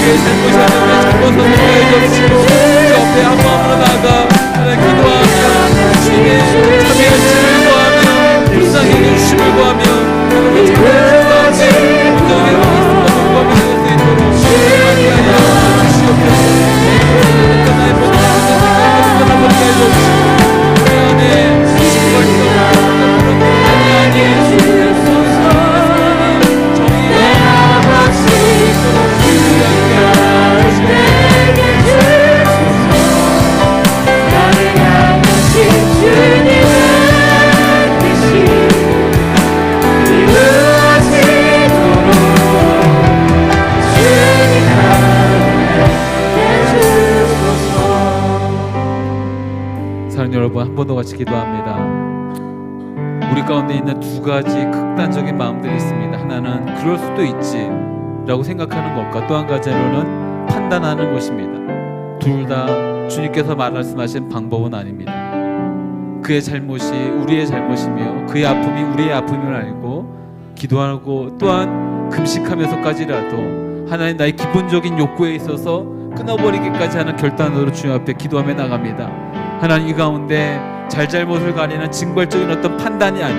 우리의 잘못이 아닌 우리의 잘못을 회개해 주시고 주 앞에 한 마음으로 나아가 하나님 기도하며 주님의 참여하심을 구하며 불쌍히 여겨주심을 구하며 하나님의 참여하심 가운데 온전히 하겠습니다. 공감이 될 수 있도록 하나님 하여 주시옵소서. 어떤 나의 모든 것을 버리게 해주시고 우리 안에 신발성 아니 정의가 사랑하는 여러분, 한 번 더 같이 기도합니다. 우리 가운데 있는 두 가지 극단적인 마음들이 있습니다. 하나는 그럴 수도 있지 라고 생각하는 것과 또 한 가지로는 판단하는 것입니다. 둘 다 주님께서 말씀하신 방법은 아닙니다. 그의 잘못이 우리의 잘못이며 그의 아픔이 우리의 아픔임을 알고 기도하고 또한 금식하면서까지라도 하나님 나의 기본적인 욕구에 있어서 끊어버리기까지 하는 결단으로 주님 앞에 기도하며 나갑니다. 하나님 이 가운데 잘잘못을 가리는 징벌적인 어떤 판단이 아닌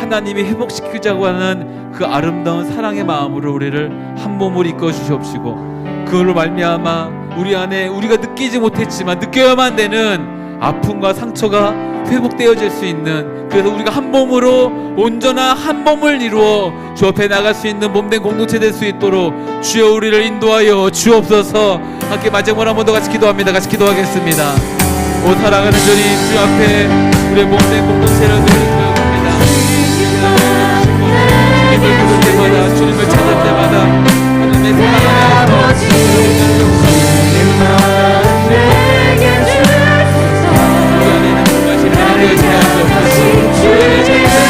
하나님이 회복시키자고 하는 그 아름다운 사랑의 마음으로 우리를 한 몸으로 이끌어 주시옵시고 그걸로 말미암아 우리 안에 우리가 느끼지 못했지만 느껴야만 되는 아픔과 상처가 회복되어질 수 있는, 그래서 우리가 한 몸으로 온전한 한 몸을 이루어 주 앞에 나갈 수 있는 몸된 공동체 될 수 있도록 주여 우리를 인도하여 주옵소서. 함께 마지막으로 한 번 더 같이 기도합니다. 같이 기도하겠습니다. 오 사랑하는 주님, 주 앞에 우리의 몸된 공동체를 드리옵니다. 주님을 부를 때마다, 주님을 찾을 때마다 하나님의 사랑하며 우리 안에 있는 불만심 하나님을 지켜주옵소서. 주의 잘못을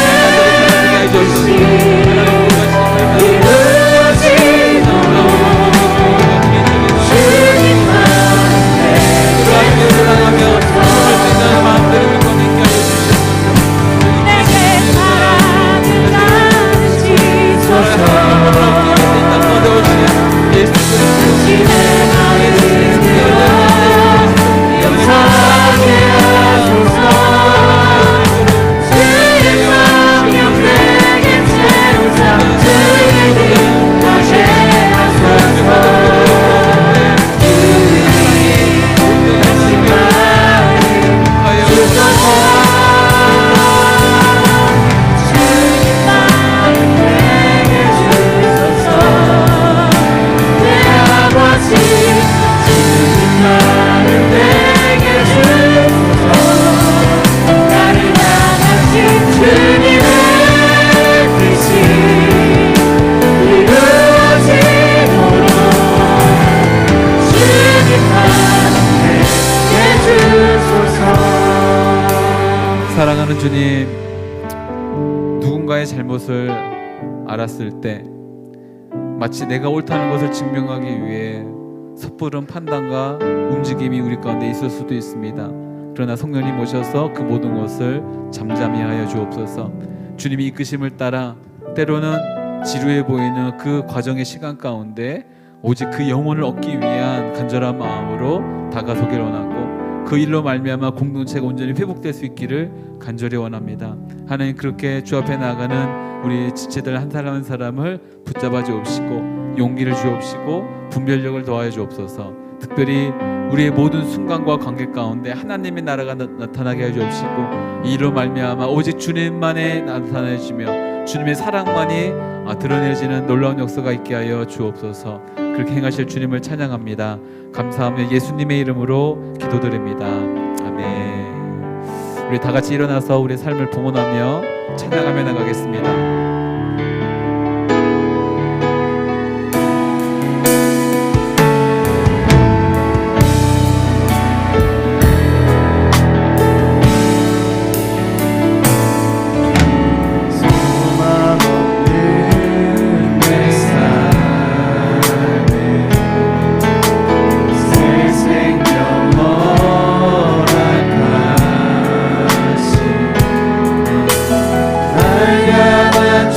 해주옵소서. 사랑하는 주님, 누군가의 잘못을 알았을 때 마치 내가 옳다는 것을 증명하기 위해 섣부른 판단과 움직임이 우리 가운데 있을 수도 있습니다. 그러나 성령님 오셔서 그 모든 것을 잠잠히 하여 주옵소서. 주님이 이끄심을 따라 때로는 지루해 보이는 그 과정의 시간 가운데 오직 그 영혼을 얻기 위한 간절한 마음으로 다가서길 원하고 그 일로 말미암아 공동체가 온전히 회복될 수 있기를 간절히 원합니다. 하나님, 그렇게 주 앞에 나가는 우리 지체들 한 사람 한 사람을 붙잡아 주옵시고 용기를 주옵시고 분별력을 더하여 주옵소서. 특별히 우리의 모든 순간과 관계 가운데 하나님의 나라가 나타나게 해 주옵시고 이 일로 말미암아 오직 주님만이 나타내시며 주님의 사랑만이 드러내지는 놀라운 역사가 있게 하여 주옵소서. 그렇게 행하실 주님을 찬양합니다. 감사하며 예수님의 이름으로 기도드립니다. 아멘. 우리 다 같이 일어나서 우리의 삶을 봉헌하며 찬양하며 나가겠습니다. 날 향한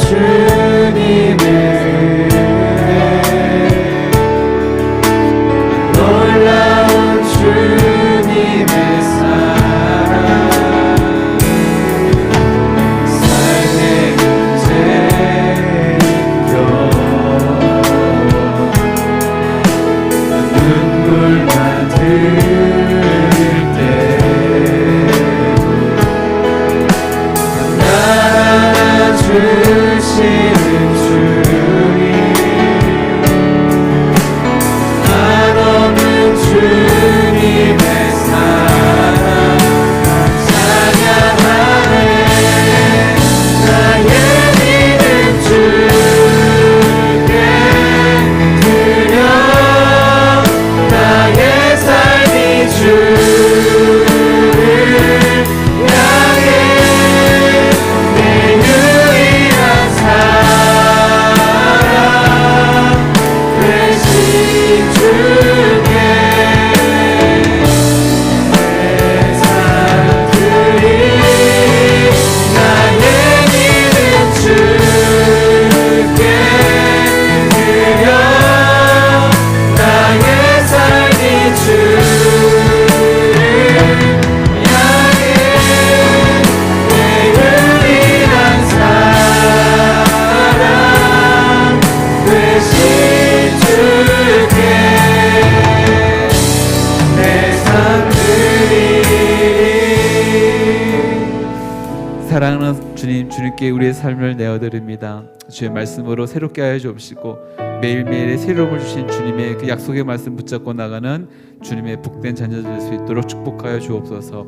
사랑하는 주님, 주님께 우리의 삶을 내어드립니다. 주의 말씀으로 새롭게 하여 주옵시고 매일매일의 새로움을 주신 주님의 그 약속의 말씀 붙잡고 나가는 주님의 복된 자녀 될 수 있도록 축복하여 주옵소서.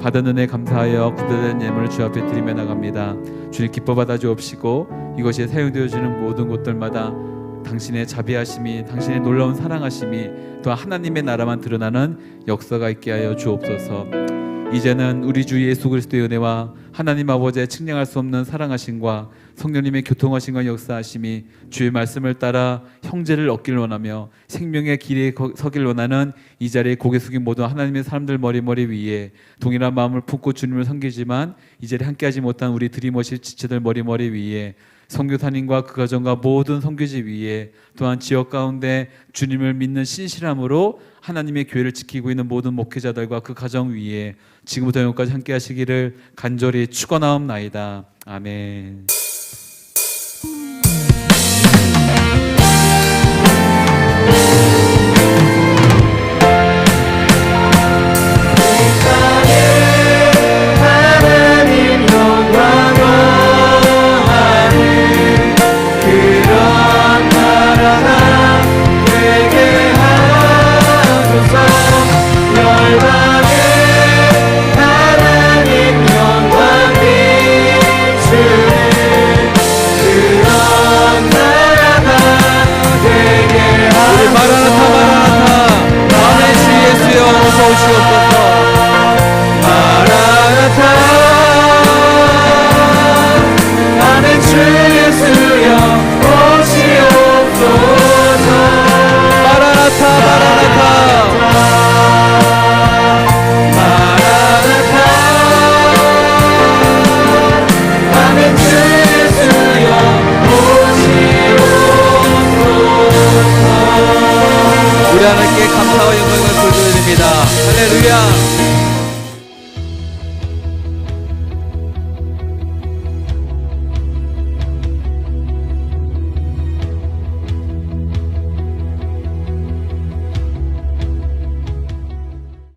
받은 은혜 감사하여 구별된 예물을 주 앞에 드리며 나갑니다. 주님 기뻐 받아 주옵시고 이것이 사용되어지는 모든 곳들마다 당신의 자비하심이, 당신의 놀라운 사랑하심이, 또한 하나님의 나라만 드러나는 역사가 있게 하여 주옵소서. 이제는 우리 주 예수 그리스도의 은혜와 하나님 아버지의 측량할 수 없는 사랑하심과 성령님의 교통하심과 역사하심이 주의 말씀을 따라 형제를 얻길 원하며 생명의 길에 서길 원하는 이 자리에 고개 숙인 모든 하나님의 사람들 머리 위에 동일한 마음을 품고 주님을 섬기지만 이 자리에 함께하지 못한 우리 드림워십 지체들 머리 위에 선교사님과 그 가정과 모든 선교지 위에 또한 지역 가운데 주님을 믿는 신실함으로 하나님의 교회를 지키고 있는 모든 목회자들과 그 가정 위에 지금부터 영원까지 함께 하시기를 간절히 축원하옵나이다. 아멘.